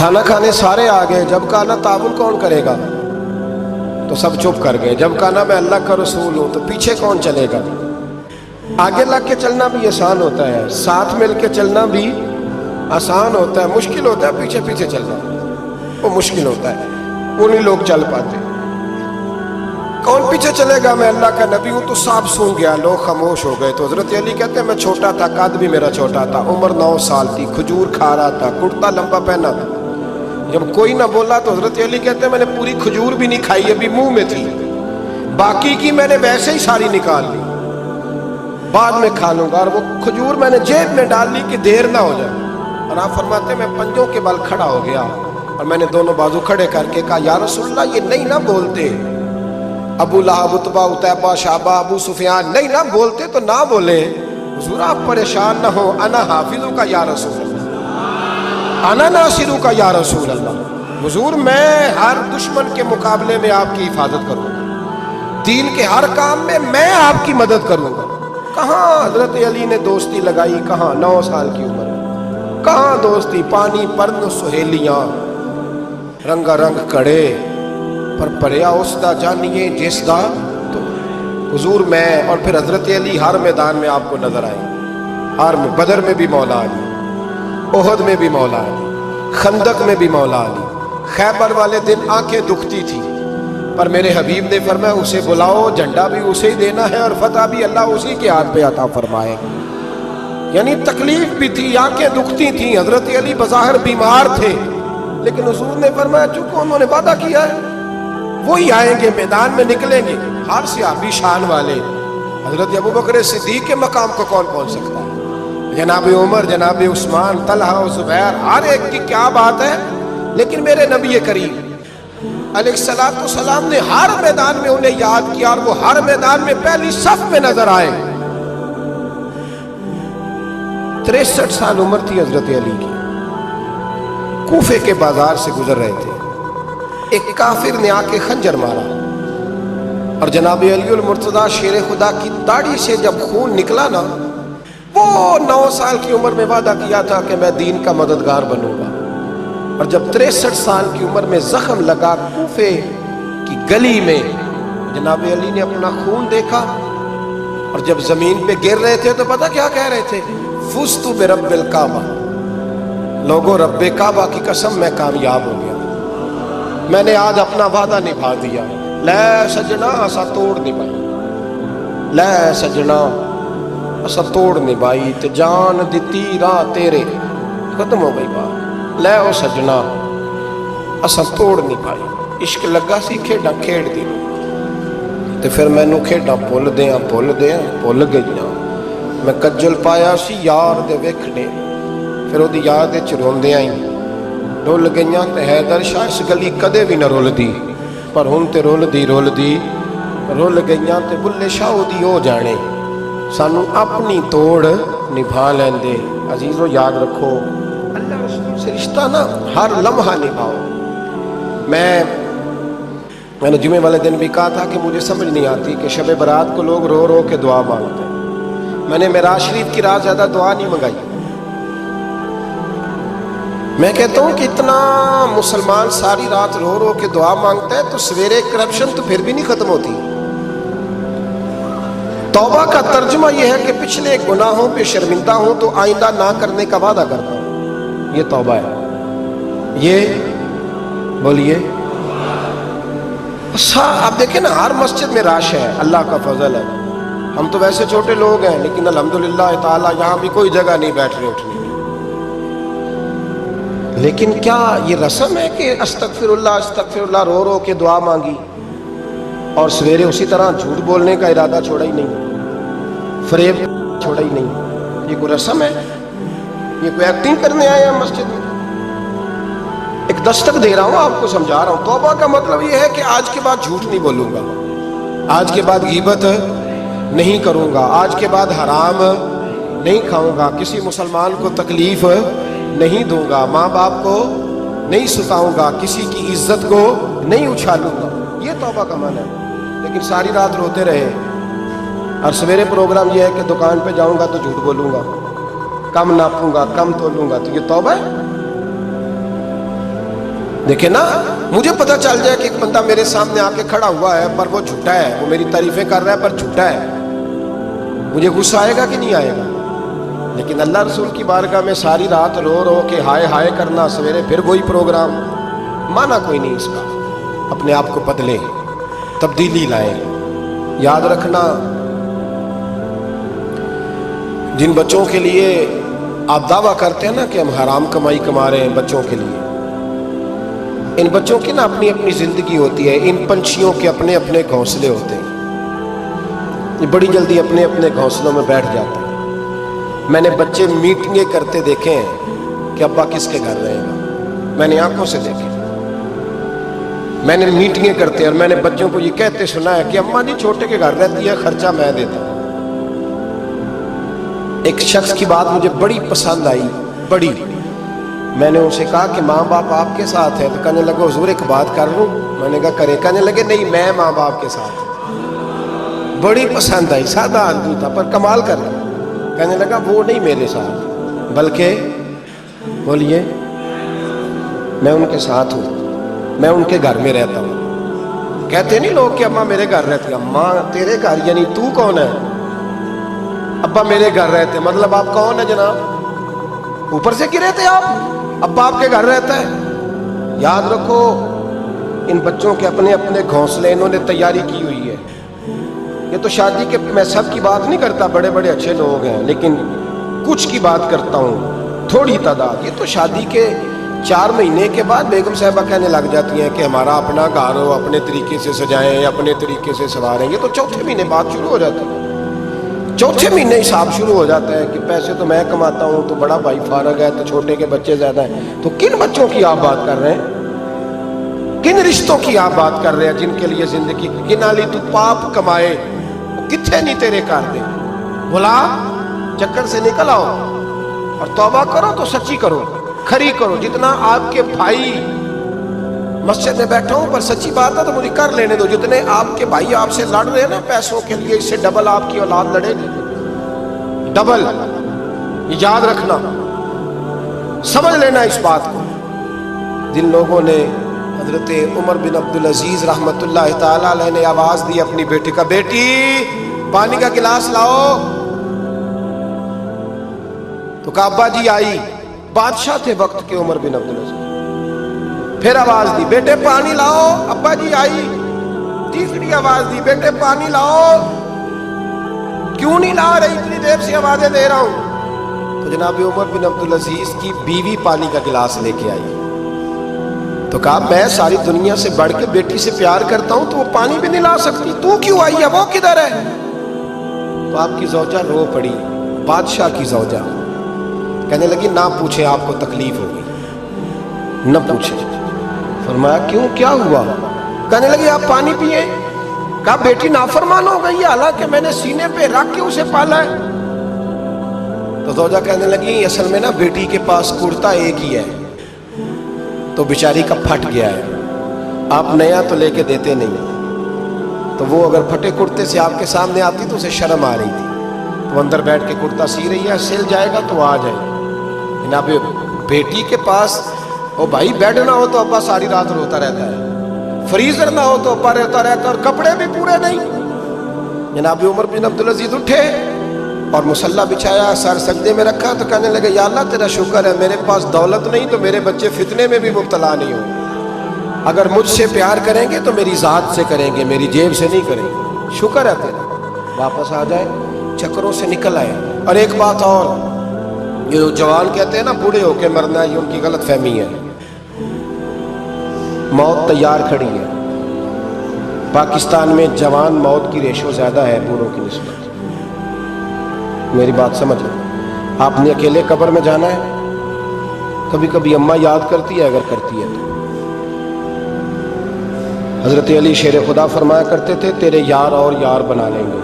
کھانا کھانے سارے آ گئے، جب کہا نا تعاون کون کرے گا تو سب چپ کر گئے، جب کہا نا میں اللہ کا رسول ہوں تو پیچھے کون چلے گا؟ آگے لگ کے چلنا بھی آسان ہوتا ہے، ساتھ مل کے چلنا بھی آسان ہوتا ہے، مشکل ہوتا ہے پیچھے پیچھے چلنا، وہ مشکل ہوتا ہے، وہ نہیں لوگ چل پاتے۔ کون پیچھے چلے گا؟ میں اللہ کا نبی ہوں۔ تو سانپ سونگ گیا، لوگ خاموش ہو گئے۔ تو حضرت علی کہتے ہیں میں چھوٹا تھا، قد بھی میرا چھوٹا تھا، عمر 9 سال تھی، کھجور کھا رہا تھا، کرتا لمبا پہنا تھا۔ جب کوئی نہ بولا تو حضرت علی کہتے ہیں میں نے پوری کھجور بھی نہیں کھائی، ابھی منہ میں تھی، باقی کی میں نے ویسے ہی ساری نکال لی، بعد میں کھا لوں گا، اور وہ کھجور میں نے جیب میں ڈال لی کہ دیر نہ ہو جائے۔ اور آپ فرماتے ہیں میں پنجوں کے بل کھڑا ہو گیا اور میں نے دونوں بازو کھڑے کر کے کہا یا رسول اللہ یہ نہیں نہ بولتے، ابو لہب، عتبہ، عتیبہ، شعبہ، ابو سفیان نہیں نہ بولتے تو نہ بولے، حضور آپ پریشان نہ ہو، انا حافظوں کا یا رسول اللہ، انا ناصروں کا یا رسول اللہ، حضور میں ہر دشمن کے مقابلے میں آپ کی حفاظت کروں گا، دین کے ہر کام میں آپ کی مدد کروں گا۔ کہاں حضرت علی نے دوستی لگائی؟ کہاں 9 سال کی عمر میں، کہاں دوستی؟ پانی پرن سہیلیاں، رنگا رنگ کڑے، پر پریا اس دا جانیے جس دا تو حضور میں۔ اور پھر حضرت علی ہر میدان میں آپ کو نظر آئے، ہر میں، بدر میں بھی مولا علی، احد میں بھی مولا علی، خندق میں بھی مولا علی، خیبر والے دن آنکھیں دکھتی تھی، پر میرے حبیب نے فرمایا اسے بلاؤ، جھنڈا بھی اسے ہی دینا ہے اور فتح بھی اللہ اسی کے ہاتھ پہ عطا فرمائے۔ یعنی تکلیف بھی تھی، آنکھیں دکھتی تھیں، حضرت علی بظاہر بیمار تھے، لیکن حضور نے فرمایا چونکہ انہوں نے وعدہ کیا ہے وہی آئیں گے، میدان میں نکلیں گے۔ ہر صحابی شان والے، حضرت ابوبکر صدیق کے مقام کو کون پہنچ سکتا ہے؟ جناب عمر، جناب عثمان، طلحہ و زبیر، ہر ایک کی کیا بات ہے، لیکن میرے نبی کریم علیہ السلام نے ہر میدان میں انہیں یاد کیا، اور وہ ہر میدان میں پہلی صف میں نظر آئے۔ 63 سال عمر تھی حضرت علی کی، کوفے کے بازار سے گزر رہے تھے، ایک کافر نے آ کے خنجر مارا، اور جناب علی المرتضیٰ شیر خدا کی داڑھی سے جب خون نکلا نا، وہ 9 سال کی عمر میں وعدہ کیا تھا کہ میں دین کا مددگار بنوں گا، اور جب 63 سال کی عمر میں زخم لگا کوفے کی گلی میں، جناب علی نے اپنا خون دیکھا، اور جب زمین پہ گر رہے تھے تو پتہ کیا کہہ رہے تھے؟ فزت برب الکعبہ، لوگوں رب کعبہ کی قسم میں کامیاب ہو گیا، میں نے آج اپنا وعدہ نبھا دیا، لے سجنا اسا توڑ نبھائی، لے سجنا اسا توڑ نبھائی، تے جان دتی راہ تیرے، ختم ہو گئی بات، لے او سجنا اسا توڑ نبھائی، عشق لگا سی کھیڈاں کھیڑ دی، تے پھر مینوں کھیڈاں بھول گئیاں، میں کجل پایا سی یار دے ویکھنے، پھر وہ یاد روندیاں ہی رول گئیاں، تے حیدر شاہ اس گلی کدے بھی نہ رول دی، پر ہن تے رول دی رول گئیاں، تے بلے شاہ دی ہو جانے، سانو اپنی توڑ نبھا لیندے۔ عزیزو یاد رکھو اللہ رسول سے رشتہ نا ہر لمحہ نبھاؤ۔ میں نے جمعے والے دن بھی کہا تھا کہ مجھے سمجھ نہیں آتی کہ شب برات کو لوگ رو رو کے دعا مانگتے ہیں، میں نے معراج شریف کی رات زیادہ دعا نہیں منگائی، میں کہتا ہوں کہ اتنا مسلمان ساری رات رو رو کے دعا مانگتا ہے تو سویرے کرپشن تو پھر بھی نہیں ختم ہوتی۔ توبہ کا ترجمہ یہ ہے کہ پچھلے گناہوں پہ شرمندہ ہوں تو آئندہ نہ کرنے کا وعدہ کرتا ہوں، یہ توبہ ہے۔ یہ بولیے آپ دیکھیں نا ہر مسجد میں رش ہے، اللہ کا فضل ہے، ہم تو ویسے چھوٹے لوگ ہیں لیکن الحمدللہ تعالیٰ یہاں بھی کوئی جگہ نہیں بیٹھنے اٹھنے، لیکن کیا یہ رسم ہے کہ استغفر اللہ رو رو کے دعا مانگی اور سویرے اسی طرح جھوٹ بولنے کا ارادہ چھوڑا ہی نہیں، فریب چھوڑا ہی نہیں؟ یہ کوئی رسم ہے؟ یہ کوئی ایکٹنگ کرنے آئے ہیں مسجد میں؟ ایک دستک دے رہا ہوں، آپ کو سمجھا رہا ہوں۔ توبہ کا مطلب یہ ہے کہ آج کے بعد جھوٹ نہیں بولوں گا، آج کے بعد غیبت نہیں کروں گا، آج کے بعد حرام نہیں کھاؤں گا، کسی مسلمان کو تکلیف نہیں دوں گا، ماں باپ کو نہیں ستاؤں گا، کسی کی عزت کو نہیں اچھالوں گا، یہ توبہ کا معنی ہے۔ لیکن ساری رات روتے رہے اور سویرے پروگرام یہ ہے کہ دکان پہ جاؤں گا تو جھوٹ بولوں گا، کم ناپوں گا، کم تولوں گا، تو یہ توبہ ہے؟ دیکھیں نا, مجھے پتہ چل جائے کہ ایک بندہ میرے سامنے آ کے کھڑا ہوا ہے پر وہ جھوٹا ہے, وہ میری تعریفیں کر رہا ہے پر جھوٹا ہے, مجھے غصہ آئے گا کہ نہیں آئے گا؟ لیکن اللہ رسول کی بارگاہ میں ساری رات رو رو کے ہائے ہائے کرنا, سویرے پھر وہی پروگرام, مانا کوئی نہیں اس کا. اپنے آپ کو بدلے, تبدیلی لائے. یاد رکھنا, جن بچوں کے لیے آپ دعویٰ کرتے ہیں نا کہ ہم حرام کمائی کما رہے ہیں بچوں کے لیے, ان بچوں کی نا اپنی اپنی زندگی ہوتی ہے, ان پنچھیوں کے اپنے اپنے گھونسلے ہوتے ہیں, یہ بڑی جلدی اپنے اپنے گھونسلوں میں بیٹھ جاتے ہیں. میں نے بچے میٹنگیں کرتے دیکھے ہیں کہ ابا کس کے گھر رہے گا, میں نے آنکھوں سے دیکھے. میں نے میٹنگیں کرتے اور میں نے بچوں کو یہ کہتے سنا ہے کہ اماں جی چھوٹے کے گھر رہتی ہے, خرچہ میں دیتا ہوں. ایک شخص کی بات مجھے بڑی پسند آئی, بڑی. میں نے ان سے کہا کہ ماں باپ آپ کے ساتھ ہے, تو کہنے لگے حضور ایک بات کر لوں. میں نے کہا کرے. کہنے لگے نہیں, میں ماں باپ کے ساتھ. بڑی پسند آئی, سادہ آدمی تھا پر کمال کر رہا. کہنے لگا وہ نہیں میرے ساتھ, بلکہ بولیے میں ان کے ساتھ ہوں, میں ان کے گھر میں رہتا ہوں. کہتے نہیں لوگ کہ اماں میرے گھر رہتی. اماں تیرے گھر یعنی تو کون ہے؟ ابا میرے گھر رہتے, مطلب آپ کون ہے جناب؟ اوپر سے گرے تھے آپ, ابا آپ کے گھر رہتا ہے. یاد رکھو, ان بچوں کے اپنے اپنے گھونسلے انہوں نے تیاری کی ہوئی ہے. یہ تو شادی کے, میں سب کی بات نہیں کرتا, بڑے بڑے اچھے لوگ ہیں, لیکن کچھ کی بات کرتا ہوں, تھوڑی تعداد. یہ تو شادی کے 4 مہینے کے بعد بیگم صاحبہ کہنے لگ جاتی ہیں کہ ہمارا اپنا گھر ہو, اپنے طریقے سے سجائیں, اپنے طریقے سے سواریں. یہ تو چوتھے مہینے بات شروع ہو جاتی ہے. چوتھے مہینے حساب شروع ہو جاتا ہے کہ پیسے تو میں کماتا ہوں, تو بڑا بھائی فارغ ہے, تو چھوٹے کے بچے زیادہ ہیں. تو کن بچوں کی آپ بات کر رہے ہیں؟ کن رشتوں کی آپ بات کر رہے ہیں جن کے لیے زندگی کنالی تو پاپ کمائے, کتنے نہیں تیرے کار دے. بلا چکر سے نکل آؤ اور توبہ کرو تو سچی کرو, کھری کرو. جتنا آپ کے بھائی, مسجد میں بیٹھا ہوں پر سچی بات ہے تو مجھے کر لینے دو, جتنے آپ کے بھائی آپ سے لڑ رہے ہیں نا پیسوں کے لیے, اس سے ڈبل آپ کی اولاد لڑے گی, ڈبل. یاد رکھنا, سمجھ لینا اس بات کو. جن لوگوں نے حضرت عمر بن عبدالعزیز رحمت اللہ تعالی علیہ نے آواز دی اپنی بیٹی کا, بیٹی پانی کا گلاس لاؤ, تو کہا ابا جی آئی. بادشاہ تھے وقت کے عمر بن عبدالعزیز. پھر آواز دی, بیٹے پانی لاؤ, ابا جی آئی. تیسری آواز دی, بیٹے پانی لاؤ. کیوں نہیں لا رہی, اتنی دیر سے آوازیں دے رہا ہوں. تو جناب عمر بن عبدالعزیز کی بیوی پانی کا گلاس لے کے آئی. تو کہا میں ساری دنیا سے بڑھ کے بیٹی سے پیار کرتا ہوں, تو وہ پانی بھی نہیں لا سکتی, تو کیوں آئی ہے, وہ کدھر ہے؟ تو آپ کی زوجہ رو پڑی, بادشاہ کی زوجہ. کہنے لگی نہ پوچھے, آپ کو تکلیف ہوگی, نہ پوچھے. فرمایا کیوں, کیا ہوا؟ کہنے لگی آپ پانی پیئے. کہا بیٹی نافرمان ہو گئی ہے, حالانکہ میں نے سینے پہ رکھ کے اسے پالا ہے. تو زوجہ کہنے لگی اصل میں نا بیٹی کے پاس کرتا ایک ہی ہے, تو بیچاری کا پھٹ گیا ہے, آپ نیا تو لے کے دیتے نہیں. تو وہ اگر پھٹے کرتے سے آپ کے سامنے آتی تو اسے شرم آ رہی تھی, تو اندر بیٹھ کے کرتا سی رہی ہے, سل جائے گا تو آ جائے. جناب بیٹی کے پاس او بھائی بیڈ نہ ہو تو ابا ساری رات روتا رہتا ہے, فریزر نہ ہو تو ابا روتا رہتا ہے, اور کپڑے بھی پورے نہیں. جناب عمر بن عبدالعزیز اٹھے اور مصلی بچھایا, سر سجدے میں رکھا, تو کہنے لگے یا اللہ تیرا شکر ہے, میرے پاس دولت نہیں تو میرے بچے فتنے میں بھی مبتلا نہیں ہوں. اگر مجھ سے پیار کریں گے تو میری ذات سے کریں گے, میری جیب سے نہیں کریں گے. شکر ہے تیرا, واپس آ جائے, چکروں سے نکل آئے. اور ایک بات اور, یہ جوان کہتے ہیں نا بوڑھے ہو کے مرنا, یہ ان کی غلط فہمی ہے. موت تیار کھڑی ہے. پاکستان میں جوان موت کی ریشو زیادہ ہے بوڑھوں کی نسبت. میری بات سمجھ لیں. آپ نے اکیلے قبر میں جانا ہے, کبھی کبھی اماں یاد کرتی ہے, اگر کرتی ہے تو. حضرت علی شیر خدا فرمایا کرتے تھے تیرے یار اور یار بنا لیں گے,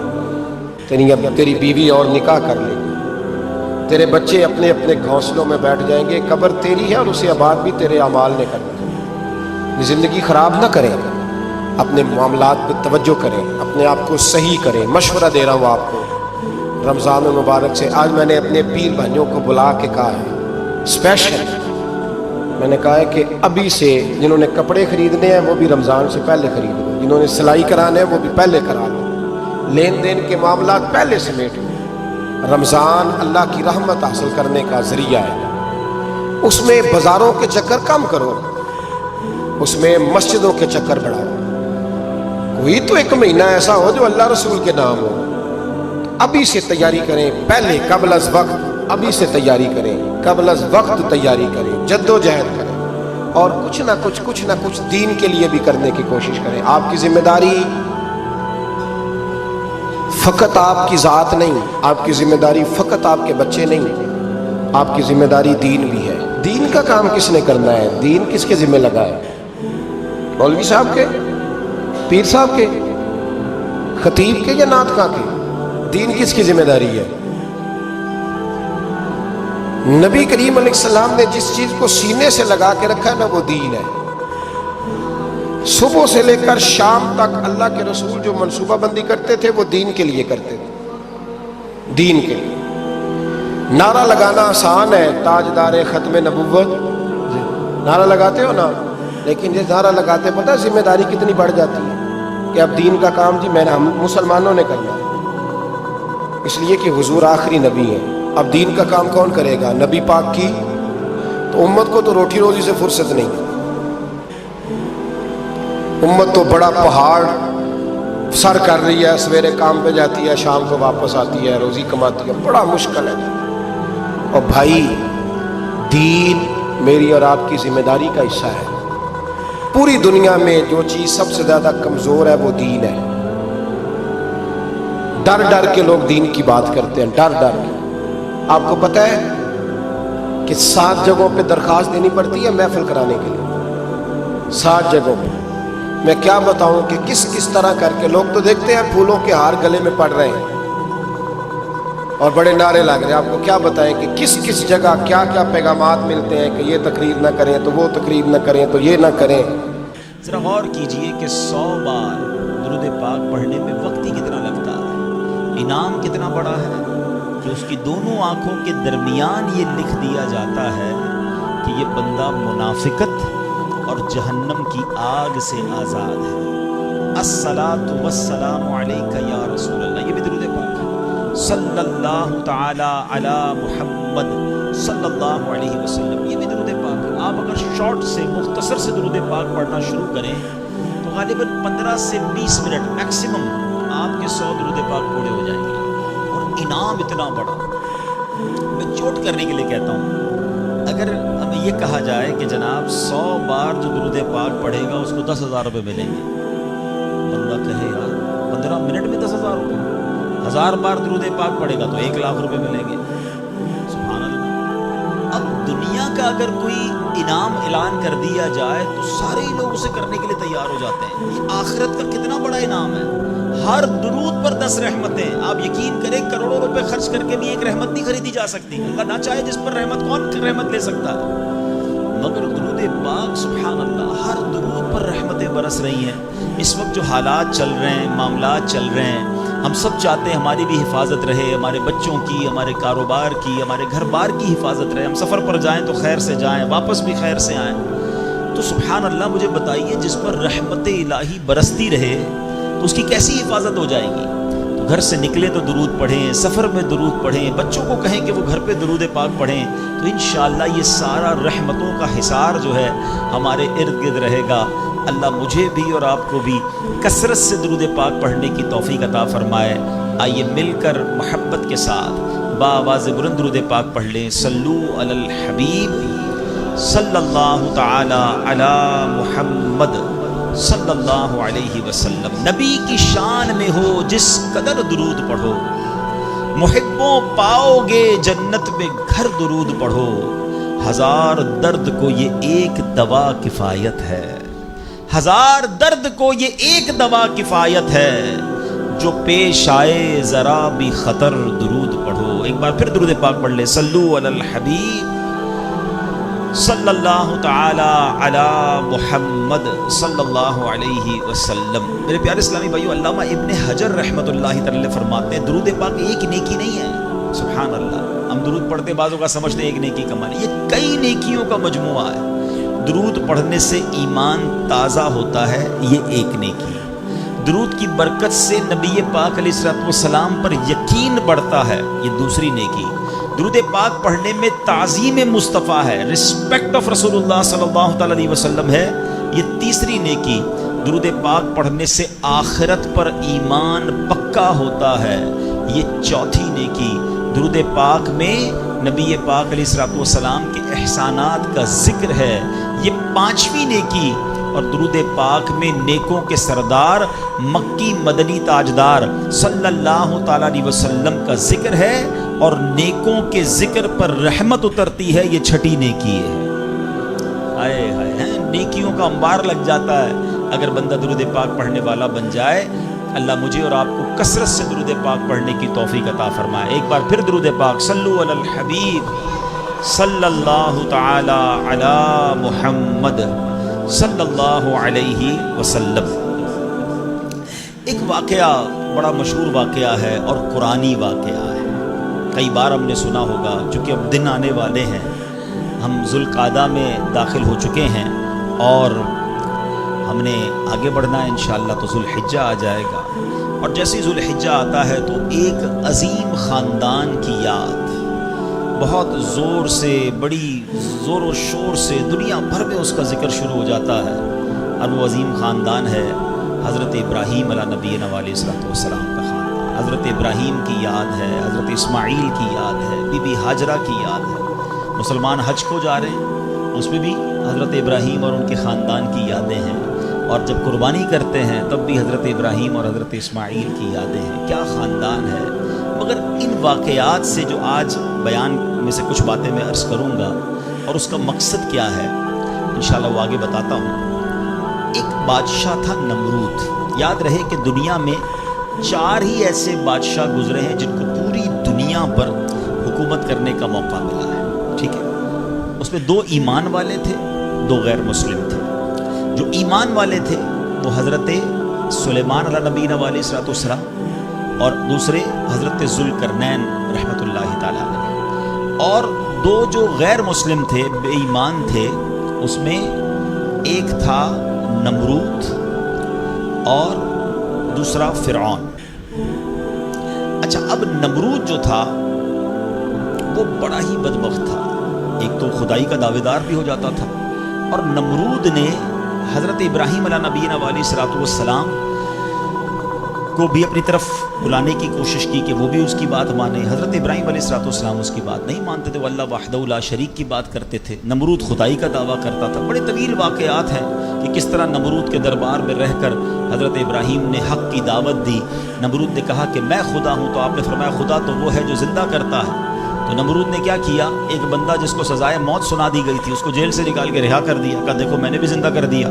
تیری بیوی اور نکاح کر لیں گے, تیرے بچے اپنے اپنے گھونسلوں میں بیٹھ جائیں گے. قبر تیری ہے اور اسے آباد بھی تیرے اعمال نے کرنا. زندگی خراب نہ کریں, اپنے معاملات پہ توجہ کریں, اپنے آپ کو صحیح کریں. مشورہ دے رہا ہوں آپ کو رمضان المبارک سے. آج میں نے اپنے پیر بھائیوں کو بلا کے کہا ہے اسپیشل میں نے کہا ہے کہ ابھی سے جنہوں نے کپڑے خریدنے ہیں وہ بھی رمضان سے پہلے خرید لو، جنہوں نے سلائی کرانے ہیں وہ بھی پہلے کرا لو، لین دین کے معاملات پہلے سمیٹ لو۔ رمضان اللہ کی رحمت حاصل کرنے کا ذریعہ ہے، اس میں بازاروں کے چکر کم کرو، اس میں مسجدوں کے چکر بڑھاؤ۔ کوئی تو ایک مہینہ ایسا ہو جو اللہ رسول کے نام ہو، ابھی سے تیاری کریں، پہلے قبل از وقت ابھی سے تیاری کریں، قبل از وقت تیاری کریں، جد و جہد کریں، اور کچھ نہ کچھ دین کے لیے بھی کرنے کی کوشش کریں۔ آپ کی ذمہ داری فقط آپ کی ذات نہیں، آپ کی ذمہ داری فقط آپ کے بچے نہیں، آپ کی ذمہ داری دین بھی ہے۔ دین کا کام کس نے کرنا ہے؟ دین کس کے ذمہ لگا ہے؟ مولوی صاحب کے، پیر صاحب کے، خطیب کے یا نعت خواں کے؟ دین کس کی ذمہ داری ہے؟ نبی کریم علیہ السلام نے جس چیز کو سینے سے لگا کے رکھا ہے نا وہ دین ہے۔ صبح سے لے کر شام تک اللہ کے رسول جو منصوبہ بندی کرتے تھے وہ دین کے لیے کرتے تھے، دین کے لیے۔ نعرہ لگانا آسان ہے، تاجدار ختم نبوت نعرہ لگاتے ہو نا، لیکن یہ نعرہ لگاتے پتہ ہے ذمہ داری کتنی بڑھ جاتی ہے کہ اب دین کا کام جی ہم مسلمانوں نے کرنا ہے، اس لیے کہ حضور آخری نبی ہے۔ اب دین کا کام کون کرے گا؟ نبی پاک کی تو امت کو تو روٹی روزی سے فرصت نہیں، امت تو بڑا پہاڑ سر کر رہی ہے، سویرے کام پہ جاتی ہے، شام کو واپس آتی ہے، روزی کماتی ہے، بڑا مشکل ہے۔ اور بھائی دین میری اور آپ کی ذمہ داری کا حصہ ہے۔ پوری دنیا میں جو چیز سب سے زیادہ کمزور ہے وہ دین ہے۔ ڈر ڈر کے لوگ دین کی بات کرتے ہیں، ڈر ڈر کے۔ آپ کو پتہ ہے کہ 7 جگہوں پہ درخواست دینی پڑتی ہے محفل کرانے کے لیے، 7 جگہوں پہ۔ میں کیا بتاؤں کہ کس طرح کر کے لوگ تو دیکھتے ہیں پھولوں کے ہار گلے میں پڑ رہے ہیں اور بڑے نعرے لگ رہے ہیں، آپ کو کیا بتائیں کہ کس جگہ کیا پیغامات ملتے ہیں کہ یہ تقریر نہ کریں تو وہ تقریر نہ کریں تو یہ نہ کریں۔ ذرا غور کیجئے کہ 100 بار درود پاک پڑھنے میں وقت ہی کتنا لگتا ہے، انعام کتنا بڑا ہے کہ اس کی دونوں آنکھوں کے درمیان یہ لکھ دیا جاتا ہے کہ یہ بندہ منافقت اور جہنم کی آگ سے آزاد ہے۔ الصلاۃ والسلام علیک یا رسول اللہ، یہ بھی درود پاک ہے۔ صلی اللہ تعالی علی محمد صلی اللہ علیہ وسلم، یہ بھی درود پاک ہے۔ آپ اگر شارٹ سے مختصر سے درود پاک پڑھنا شروع کریں تو غالباً 15 سے 20 منٹ میکسیمم آپ کے 100 درود پاک پورے ہو جائیں گے، اور انعام اتنا بڑا۔ میں چوٹ کرنے کے لیے کہتا ہوں، اگر ہمیں یہ کہا جائے کہ جناب 100 بار جو درود پاک پڑھے گا اس کو 10,000 روپے ملیں گے، بندہ کہے یار 15 منٹ میں 10,000 روپے، 1000 بار درود پاک پڑھے گا تو 1,00,000 روپے ملیں گے۔ سبحان اللہ۔ اب دنیا کا اگر کوئی انعام اعلان کر دیا جائے تو سارے ہی لوگ اسے کرنے کے لیے تیار ہو جاتے ہیں۔ یہ آخرت کا کتنا بڑا انعام ہے، ہر درود پر 10 رحمتیں۔ آپ یقین کریں کروڑوں روپے خرچ کر کے بھی ایک رحمت نہیں خریدی جا سکتی، اللہ نہ چاہے جس پر رحمت کون رحمت لے سکتا ہے، مگر درود پاک سبحان اللہ ہر درود پر رحمتیں برس رہی ہیں۔ اس وقت جو حالات چل رہے ہیں، معاملات چل رہے ہیں، ہم سب چاہتے ہیں ہماری بھی حفاظت رہے، ہمارے بچوں کی، ہمارے کاروبار کی، ہمارے گھر بار کی حفاظت رہے، ہم سفر پر جائیں تو خیر سے جائیں، واپس بھی خیر سے آئیں۔ تو سبحان اللہ مجھے بتائیے جس پر رحمت الہی برستی رہے تو اس کی کیسی حفاظت ہو جائے گی؟ تو گھر سے نکلیں تو درود پڑھیں، سفر میں درود پڑھیں، بچوں کو کہیں کہ وہ گھر پہ درود پاک پڑھیں، تو انشاءاللہ یہ سارا رحمتوں کا حصار جو ہے ہمارے ارد گرد رہے گا۔ اللہ مجھے بھی اور آپ کو بھی کثرت سے درود پاک پڑھنے کی توفیق عطا فرمائے۔ آئیے مل کر محبت کے ساتھ بآواز بلند درود پاک پڑھ لیں۔ صلو علی الحبیب صلی اللہ تعالی علی محمد صلی اللہ علیہ وسلم۔ نبی کی شان میں ہو جس قدر درود پڑھو، محبوں پاؤ گے جنت میں گھر درود پڑھو، 1000 درد کو یہ ایک دوا کفایت ہے، 1000 درد کو یہ ایک دوا کفایت ہے، جو پیش آئے ذرا بھی خطر درود پڑھو۔ ایک بار پھر درود پاک پڑھ لے۔ صلو علی الحبیب صلی اللہ تعالی علی محمد صلی اللہ علیہ وسلم۔ میرے پیارے اسلامی بھائیو، علامہ ابن حجر رحمۃ اللہ تعالی فرماتے ہیں درود پاک ایک نیکی نہیں ہے۔ سبحان اللہ، ہم درود پڑھتے بعضوں کا سمجھتے ہیں ایک نیکی کا معنی، یہ کئی نیکیوں کا مجموعہ ہے۔ درود پڑھنے سے ایمان تازہ ہوتا ہے، یہ ایک نیکی ہے۔ درود کی برکت سے نبی پاک علیہ الصلوۃ والسلام پر یقین بڑھتا ہے، یہ دوسری نیکی۔ درود پاک پڑھنے میں تعظیم مصطفیٰ ہے، رسپیکٹ آف رسول اللہ صلی اللہ تعالی علیہ وسلم ہے، یہ تیسری نیکی۔ درود پاک پڑھنے سے آخرت پر ایمان پکا ہوتا ہے، یہ چوتھی نیکی۔ درود پاک میں نبی پاک علیہ الصلوۃ والسلام کے احسانات کا ذکر ہے، یہ پانچویں نیکی۔ اور درود پاک میں نیکوں کے سردار مکی مدنی تاجدار صلی اللہ تعالی علیہ وسلم کا ذکر ہے، اور نیکوں کے ذکر پر رحمت اترتی ہے، یہ چھٹی نیکی ہے۔ ہائے ہائے، نیکیوں کا انبار لگ جاتا ہے اگر بندہ درود پاک پڑھنے والا بن جائے۔ اللہ مجھے اور آپ کو کثرت سے درود پاک پڑھنے کی توفیق عطا فرمائے۔ ایک بار پھر درود پاک، صلو علی الحبیب صلی اللہ تعالی علی محمد صلی اللہ علیہ وسلم۔ ایک واقعہ بڑا مشہور واقعہ ہے اور قرآنی واقعہ ہے، کئی بار ہم نے سنا ہوگا، چونکہ اب دن آنے والے ہیں، ہم ذوالقعدہ میں داخل ہو چکے ہیں اور ہم نے آگے بڑھنا ہے انشاءاللہ، تو ذوالحجہ آ جائے گا، اور جیسے ذوالحجہ آتا ہے تو ایک عظیم خاندان کی یاد بہت زور سے، بڑی زور و شور سے دنیا بھر میں اس کا ذکر شروع ہو جاتا ہے، اور وہ عظیم خاندان ہے حضرت ابراہیم علیہ نبینا علیہ الصلوۃ والسلام کا خاندان۔ حضرت ابراہیم کی یاد ہے، حضرت اسماعیل کی یاد ہے، بی بی ہاجرہ کی یاد ہے۔ مسلمان حج کو جا رہے ہیں، اس میں بھی حضرت ابراہیم اور ان کے خاندان کی یادیں ہیں، اور جب قربانی کرتے ہیں تب بھی حضرت ابراہیم اور حضرت اسماعیل کی یادیں ہیں۔ کیا خاندان ہے! مگر ان واقعات سے جو آج بیان میں سے کچھ باتیں میں عرض کروں گا، اور اس کا مقصد کیا ہے انشاءاللہ وہ آگے بتاتا ہوں۔ ایک بادشاہ تھا نمرود۔ یاد رہے کہ دنیا میں 4 ہی ایسے بادشاہ گزرے ہیں جن کو پوری دنیا پر حکومت کرنے کا موقع ملا ہے، ٹھیک ہے؟ اس میں 2 ایمان والے تھے، 2 غیر مسلم تھے۔ جو ایمان والے تھے وہ حضرت سلیمان علیہ نبینا علیہ الصلوۃ والسلام، اور دوسرے حضرت ذوالقرنین رحمۃ اللہ تعالیٰ علیہ۔ اور 2 جو غیر مسلم تھے، بے ایمان تھے، اس میں ایک تھا نمرود اور دوسرا فرعون۔ اچھا، اب نمرود جو تھا وہ بڑا ہی بدبخت تھا، ایک تو خدائی کا دعوے دار بھی ہو جاتا تھا، اور نمرود نے حضرت ابراہیم علیہ نبینا علیہ الصلوۃ والسلام کو بھی اپنی طرف بلانے کی کوشش کی کہ وہ بھی اس کی بات مانے۔ حضرت ابراہیم علیہ الصلوۃ والسلام اس کی بات نہیں مانتے تھے، وہ اللہ وحدہ لا شریک کی بات کرتے تھے، نمرود خدائی کا دعویٰ کرتا تھا۔ بڑے طویل واقعات ہیں کہ کس طرح نمرود کے دربار میں رہ کر حضرت ابراہیم نے حق کی دعوت دی۔ نمرود نے کہا کہ میں خدا ہوں، تو آپ نے فرمایا خدا تو وہ ہے جو زندہ کرتا ہے۔ تو نمرود نے کیا کیا، ایک بندہ جس کو سزائے موت سنا دی گئی تھی اس کو جیل سے نکال کے رہا کر دیا، کہا دیکھو میں نے بھی زندہ کر دیا،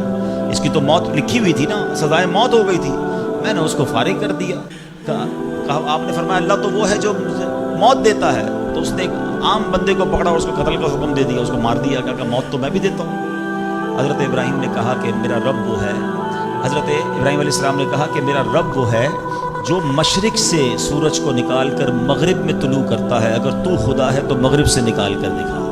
اس کی تو موت لکھی ہوئی تھی نا، سزائے موت ہو گئی تھی، میں نے اس کو فارغ کر دیا۔ کہا آپ نے فرمایا اللہ تو وہ ہے جو موت دیتا ہے، تو اس نے ایک عام بندے کو پکڑا اور اس کو قتل کا حکم دے دیا، اس کو مار دیا، کہا موت تو میں بھی دیتا ہوں۔ حضرت ابراہیم نے کہا کہ میرا رب وہ ہے، حضرت ابراہیم علیہ السلام نے کہا کہ میرا رب وہ ہے جو مشرق سے سورج کو نکال کر مغرب میں طلوع کرتا ہے، اگر تو خدا ہے تو مغرب سے نکال کر دکھا۔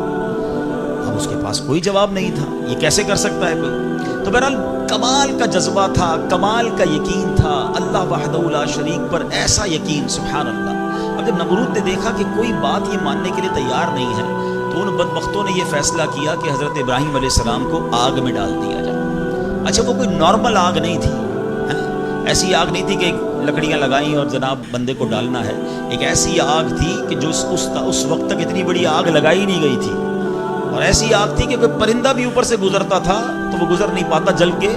اب اس کے پاس کوئی جواب نہیں تھا، یہ کیسے کر سکتا ہے کوئی؟ تو بہرحال کمال کا جذبہ تھا، کمال کا یقین تھا اللہ وحدہ لا شریک پر، ایسا یقین سبحان اللہ۔ اب جب نمرود نے دیکھا کہ کوئی بات یہ ماننے کے لیے تیار نہیں ہے، تو ان بدبختوں نے یہ فیصلہ کیا کہ حضرت ابراہیم علیہ السلام کو آگ میں ڈال دیا جائے۔ اچھا وہ کوئی نارمل آگ نہیں تھی، ایسی آگ نہیں تھی کہ لکڑیاں لگائیں اور جناب بندے کو ڈالنا ہے، ایک ایسی آگ تھی کہ جو اس وقت تک اتنی بڑی آگ لگائی نہیں گئی تھی، اور ایسی آگ تھی کہ کوئی پرندہ بھی اوپر سے گزرتا تھا تو وہ گزر نہیں پاتا، جل کے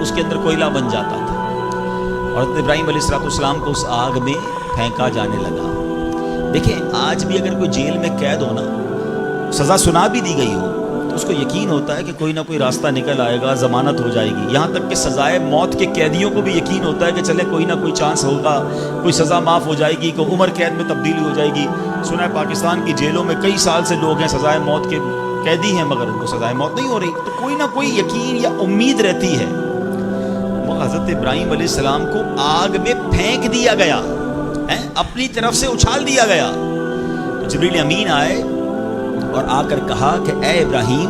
اس کے اندر کوئلہ بن جاتا تھا، اور حضرت ابراہیم علیہ الصلوۃ والسلام کو اس آگ میں پھینکا جانے لگا۔ دیکھیں آج بھی اگر کوئی جیل میں قید ہونا، سزا سنا بھی دی گئی ہو، تو اس کو یقین ہوتا ہے کہ کوئی نہ کوئی راستہ نکل آئے گا، ضمانت ہو جائے گی۔ یہاں تک کہ سزائے موت کے قیدیوں کو بھی یقین ہوتا ہے کہ چلے کوئی نہ کوئی چانس ہوگا، کوئی سزا معاف ہو جائے گی، کوئی عمر قید میں تبدیلی ہو جائے گی۔ سنا ہے پاکستان کی جیلوں میں کئی سال سے لوگ ہیں سزائے موت کے قیدی ہیں، مگر ان کو سزائے موت نہیں ہو رہی، تو کوئی نہ کوئی یقین یا امید رہتی ہے۔ وہ حضرت ابراہیم علیہ السلام کو آگ میں پھینک دیا گیا، اپنی طرف سے اچھال دیا گیا۔ تو جبریل امین آئے اور آ کر کہا کہ اے ابراہیم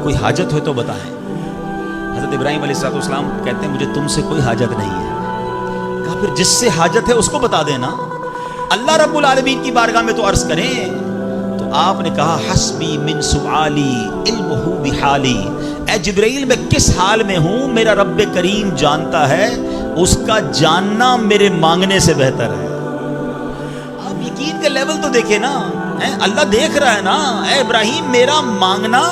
کوئی حاجت ہو تو بتائیں. حضرت ابراہیم علیہ السلام کہتے ہیں مجھے تم سے کوئی حاجت نہیں ہے. کہا پھر جس سے حاجت ہے اس کو بتا دینا, اللہ رب العالمین کی بارگاہ میں تو عرض کریں. تو آپ نے کہا حسبی من سؤالی علمہ بحالی, اے جبرائیل میں کس حال میں ہوں میرا رب کریم جانتا ہے, اس کا جاننا میرے مانگنے سے بہتر ہے. آپ یقین کا لیول تو دیکھیں نا, اللہ دیکھ رہا ہے نا. اے ابراہیم میرا مانگنا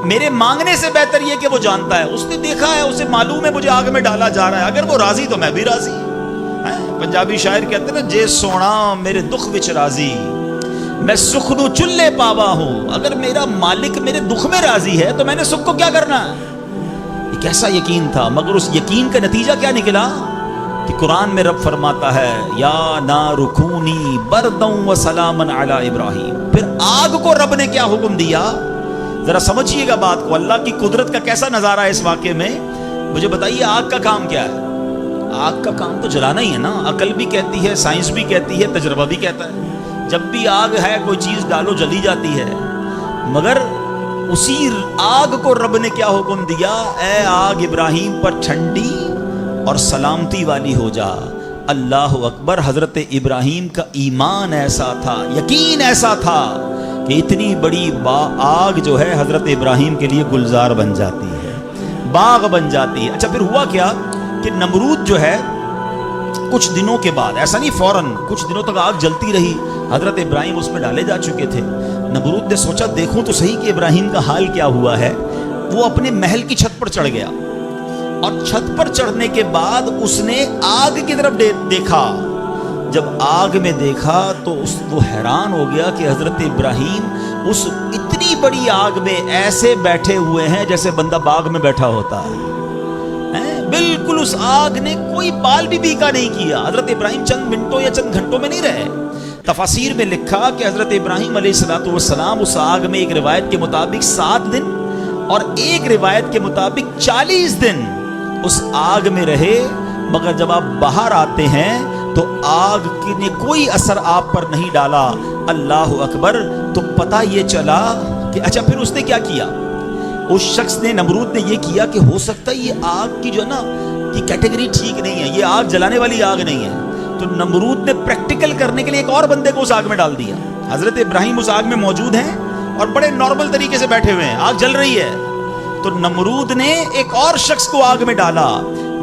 میرے مانگنے سے بہتر یہ کہ وہ جانتا ہے. اس نے دیکھا ہے, اسے معلوم ہے مجھے آگ میں ڈالا جا رہا ہے, اگر وہ راضی تو میں بھی راضی. پنجابی شاعر کہتے ہیں نا, جے سونا میرے دکھ وچ راضی میں سکھ نو چلے پاوا ہوں. اگر میرا مالک میرے دکھ میں راضی ہے تو میں نے سکھ کو کیا کرنا ہے. ایک ایسا یقین تھا, مگر اس یقین کا نتیجہ کیا نکلا کہ قرآن میں رب فرماتا ہے یا نار کونی برداً و سلاماً علی ابراہیم. پھر آگ کو رب نے کیا حکم دیا, ذرا سمجھیے گا بات کو. اللہ کی قدرت کا کیسا نظارہ ہے اس واقعے میں. مجھے بتائیے آگ کا کام کیا ہے. آگ کا کام تو جلانا ہی ہے نا. عقل بھی کہتی ہے, سائنس بھی کہتی ہے, تجربہ بھی کہتا ہے جب بھی آگ ہے کوئی چیز ڈالو جلی جاتی ہے. مگر اسی آگ کو رب نے کیا حکم دیا, اے آگ ابراہیم پر ٹھنڈی اور سلامتی والی ہو جا. اللہ اکبر. حضرت ابراہیم کا ایمان ایسا تھا, یقین ایسا تھا کہ اتنی بڑی آگ جو ہے حضرت ابراہیم کے لیے گلزار بن جاتی ہے, باغ بن جاتی ہے. اچھا پھر ہوا کیا کہ نمرود جو ہے کچھ دنوں کے بعد, ایسا نہیں فوراً, کچھ دنوں تک آگ جلتی رہی. حضرت ابراہیم اس میں ڈالے جا چکے تھے. نمرود نے سوچا دیکھوں تو صحیح کہ ابراہیم کا حال کیا ہوا ہے. وہ اپنے محل کی چھت پر چڑھ گیا, اور چھت پر چڑھنے کے بعد اس نے آگ کی طرف دیکھا. جب آگ میں دیکھا تو وہ حیران ہو گیا کہ حضرت ابراہیم اس اتنی بڑی آگ میں ایسے بیٹھے ہوئے ہیں جیسے بندہ باغ میں بیٹھا ہوتا ہے. بالکل اس آگ نے کوئی بال بھی بیکا نہیں کیا. حضرت ابراہیم چند منٹوں یا چند گھنٹوں میں نہیں رہے. تفاسیر میں لکھا کہ حضرت ابراہیم علیہ السلام اس آگ میں ایک روایت کے مطابق 7 دن اور ایک روایت کے مطابق 40 دن اس آگ میں رہے. مگر جب آپ باہر آتے ہیں تو آگ نے کوئی اثر آپ پر نہیں ڈالا. اللہ اکبر. تو پتہ یہ چلا کہ اچھا پھر اس نے کیا کیا. اس شخص نے, نمرود نے یہ کیا کہ ہو سکتا ہے یہ آگ کی جو ہے نا یہ کیٹیگری ٹھیک نہیں ہے, یہ آگ جلانے والی آگ نہیں ہے. تو نمرود نے پریکٹیکل کرنے کے لیے ایک اور بندے کو اس آگ میں ڈال دیا. حضرت ابراہیم اس آگ میں موجود ہیں اور بڑے نارمل طریقے سے بیٹھے ہوئے ہیں, آگ جل رہی ہے. تو نمرود نے ایک اور شخص کو آگ میں ڈالا.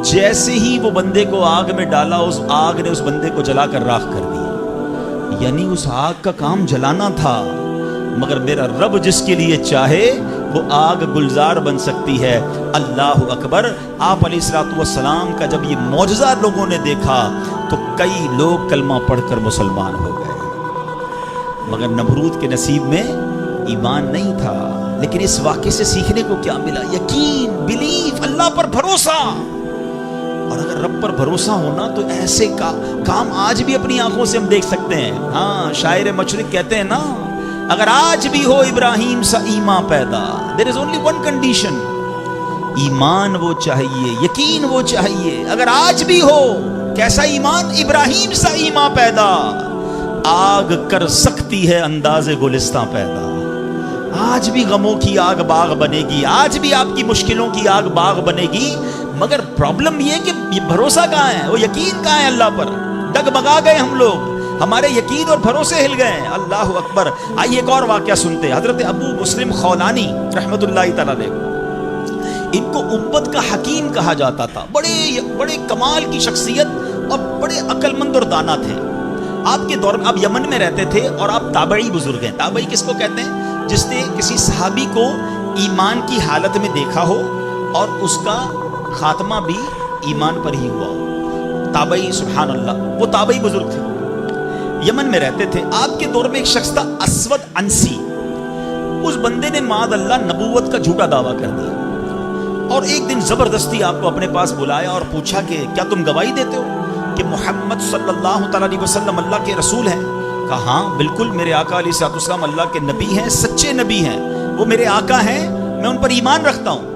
جیسے ہی وہ بندے کو آگ میں ڈالا, اس آگ نے اس بندے کو جلا کر راکھ کر دیا. یعنی اس آگ کا کام جلانا تھا, مگر میرا رب جس کے لیے چاہے وہ آگ گلزار بن سکتی ہے. اللہ اکبر. آپ علیہ السلام کا جب یہ معجزہ لوگوں نے دیکھا تو کئی لوگ کلمہ پڑھ کر مسلمان ہو گئے. مگر نمرود کے نصیب میں ایمان نہیں تھا. لیکن اس واقعے سے سیکھنے کو کیا ملا؟ یقین, بلیف, اللہ پر بھروسہ. اور اگر رب پر بھروسہ ہونا تو ایسے کام آج بھی اپنی آنکھوں سے ہم دیکھ سکتے ہیں. ہاں, شاعر مشرق کہتے ہیں نا, اگر آج بھی ہو ابراہیم سا ایمان پیدا, there is only one condition, ایمان وہ چاہیے, یقین وہ چاہیے. اگر آج بھی ہو کیسا ایمان؟ ابراہیم سا ایمان پیدا. آگ کر سکتی ہے انداز گلستان پیدا. آج بھی غموں کی آگ باغ بنے گی, آج بھی آپ کی مشکلوں کی آگ باغ بنے گی. مگر پرابلم یہ کہ یہ بھروسہ کہاں ہے, وہ یقین کہاں ہے اللہ پر. ڈگمگا گئے ہم لوگ, ہمارے یقین اور بھروسے ہل گئے. اللہ اکبر. آئیے ایک اور واقعہ سنتے. حضرت ابو مسلم خولانی رحمت اللہ تعالی علیہ, ان کو امت کا حکیم کہا جاتا تھا. بڑے کمال کی شخصیت اور بڑے عقل مند اور دانا تھے. آپ کے دور میں, آپ یمن میں رہتے تھے اور آپ تابعی بزرگ ہیں. تابعی کس کو کہتے ہیں؟ جس نے کسی صحابی کو ایمان کی حالت میں دیکھا ہو اور اس کا خاتمہ بھی ایمان پر ہی ہوا ہو. تابعی, سبحان اللہ, وہ تابعی بزرگ تھے, یمن میں رہتے تھے. آپ کے دور میں ایک شخص تھا اسود انسی. اس بندے نے معاذ اللہ نبوت کا جھوٹا دعویٰ کر دیا اور ایک دن زبردستی آپ کو اپنے پاس بلایا اور پوچھا کہ کیا تم گواہی دیتے ہو کہ محمد صلی اللہ تعالیٰ علیہ وسلم اللہ کے رسول ہیں؟ کہا ہاں بالکل, میرے آقا علیہ السلام اللہ کے نبی ہیں, سچے نبی ہیں, وہ میرے آقا ہیں, میں ان پر ایمان رکھتا ہوں.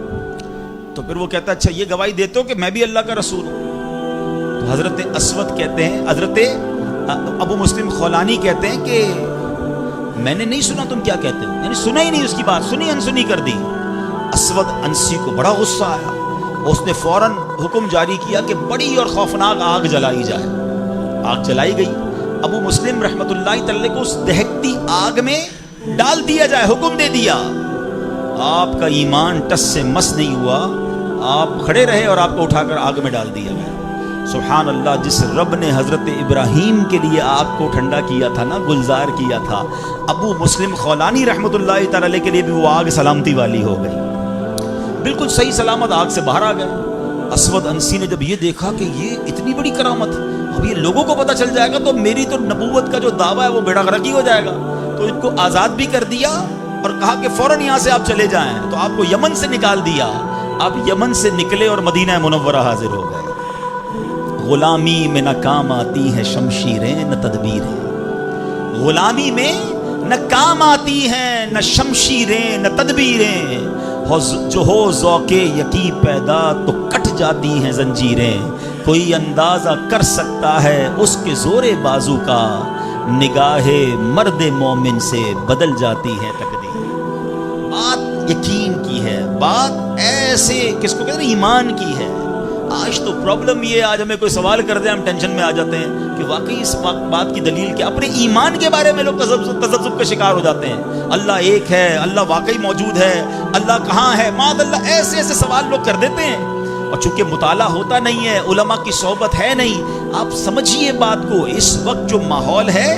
تو پھر وہ کہتا اچھا یہ گواہی دیتے ہو کہ میں بھی اللہ کا رسول ہوں؟ تو حضرت اسود کہتے ہیں, حضرت ابو مسلم خولانی کہتے ہیں کہ میں نے نہیں سنا تم کیا کہتے ہو, یعنی سنا ہی نہیں, اس کی بات سنی انسنی کر دی. اسود انسی کو بڑا غصہ آیا. اس نے فوراً حکم جاری کیا کہ بڑی اور خوفناک آگ جلائی جائے. آگ جلائی گئی. ابو مسلم رحمۃ اللہ تعالی کو اس دہکتی آگ میں ڈال دیا جائے. حکم دے دیا. آپ کا ایمان ٹس سے مس نہیں ہوا. آپ کھڑے رہے اور آپ کو اٹھا کر آگ میں ڈال دیا گیا. سبحان اللہ. جس رب نے حضرت ابراہیم کے لیے آگ کو ٹھنڈا کیا تھا نا, گلزار کیا تھا, ابو مسلم خولانی رحمۃ اللہ تعالی کے لیے بھی وہ آگ سلامتی والی ہو گئی. بالکل صحیح سلامت آگ سے باہر آ گئے. اسود انسی نے جب یہ دیکھا کہ یہ اتنی بڑی کرامت, اب یہ لوگوں کو پتہ چل جائے گا تو میری تو نبوت کا جو دعویٰ ہے وہ بیڑا غرق ہی ہو جائے گا. تو ان کو آزاد بھی کر دیا اور کہا کہ فوراً یہاں سے آپ چلے جائیں. تو آپ کو یمن سے نکال دیا. آپ یمن سے نکلے اور مدینہ منورہ حاضر ہو گئے. غلامی میں نہ کام آتی ہیں شمشیریں نہ تدبیریں. غلامی میں نہ کام آتی ہیں نہ شمشیریں نہ تدبیریں. جو ہو ذوق یقین پیدا تو کٹ جاتی ہیں زنجیریں. کوئی اندازہ کر سکتا ہے اس کے زور بازو کا, نگاہ مرد مومن سے بدل جاتی ہے تقدیر. بات یقین کی ہے, بات ایسے کس کو کہتے ہیں ایمان کی ہے. آج تو پرابلم یہ ہے, آج ہمیں کوئی سوال کر دیں ہم ٹینشن میں آ جاتے ہیں کہ واقعی اس بات کی دلیل کیا. اپنے ایمان کے بارے میں لوگ تذبذب کا شکار ہو جاتے ہیں. اللہ ایک ہے, اللہ واقعی موجود ہے, اللہ کہاں ہے, معاذ اللہ, ایسے ایسے سوال لوگ کر دیتے ہیں. اور چونکہ مطالعہ ہوتا نہیں ہے, علماء کی صحبت ہے نہیں. آپ سمجھیے بات کو. اس وقت جو ماحول ہے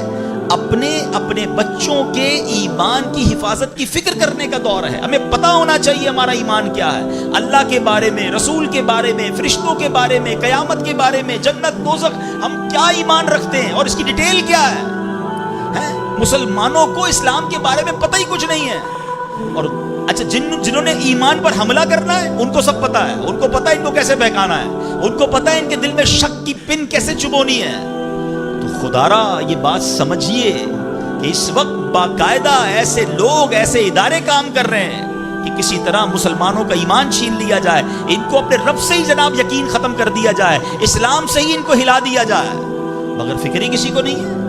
اپنے بچوں کے ایمان کی حفاظت کی فکر کرنے کا دور ہے. ہمیں پتہ ہونا چاہیے ہمارا ایمان کیا ہے, اللہ کے بارے میں, رسول کے بارے میں, فرشتوں کے بارے میں, قیامت کے بارے میں, جنت دوزخ, ہم کیا ایمان رکھتے ہیں اور اس کی ڈیٹیل کیا ہے. مسلمانوں کو اسلام کے بارے میں پتہ ہی کچھ نہیں ہے. اور اچھا جنہوں نے ایمان پر حملہ کرنا ہے ان کو سب پتہ ہے. ان کو پتہ ہے ان کو کیسے بہکانا ہے, ان کو پتہ ہے ان کے دل میں شک کی پن کیسے چبونی ہے. تو خدارا یہ بات سمجھیے کہ اس وقت باقاعدہ ایسے لوگ, ایسے ادارے کام کر رہے ہیں کہ کسی طرح مسلمانوں کا ایمان چھین لیا جائے, ان کو اپنے رب سے ہی جناب یقین ختم کر دیا جائے, اسلام سے ہی ان کو ہلا دیا جائے, مگر فکر ہی کسی کو نہیں ہے.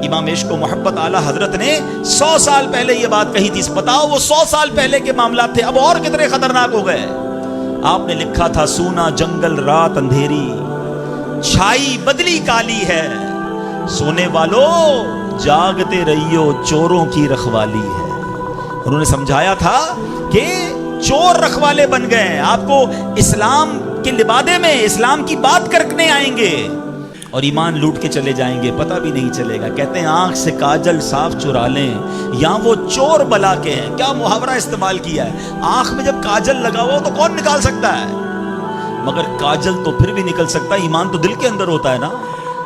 امام عشق و محبت اعلیٰ حضرت نے 100 سال پہلے یہ بات کہی تھی. بتاؤ وہ 100 سال پہلے کے معاملات تھے, اب اور کتنے خطرناک ہو گئے. آپ نے لکھا تھا سونا جنگل رات اندھیری, چھائی بدلی کالی ہے, سونے والوں جاگتے رہیو چوروں کی رکھوالی ہے. انہوں نے سمجھایا تھا کہ چور رکھوالے بن گئے. آپ کو اسلام کے لبادے میں اسلام کی بات کرنے آئیں گے اور ایمان لوٹ کے چلے جائیں گے, پتہ بھی نہیں چلے گا. کہتے ہیں آنکھ سے کاجل صاف چرا لیں یا وہ چور بلا کے ہیں. کیا محاورہ استعمال کیا ہے. آنکھ میں جب کاجل لگا ہوا تو کون نکال سکتا ہے, مگر کاجل تو پھر بھی نکل سکتا ہے, ایمان تو دل کے اندر ہوتا ہے نا.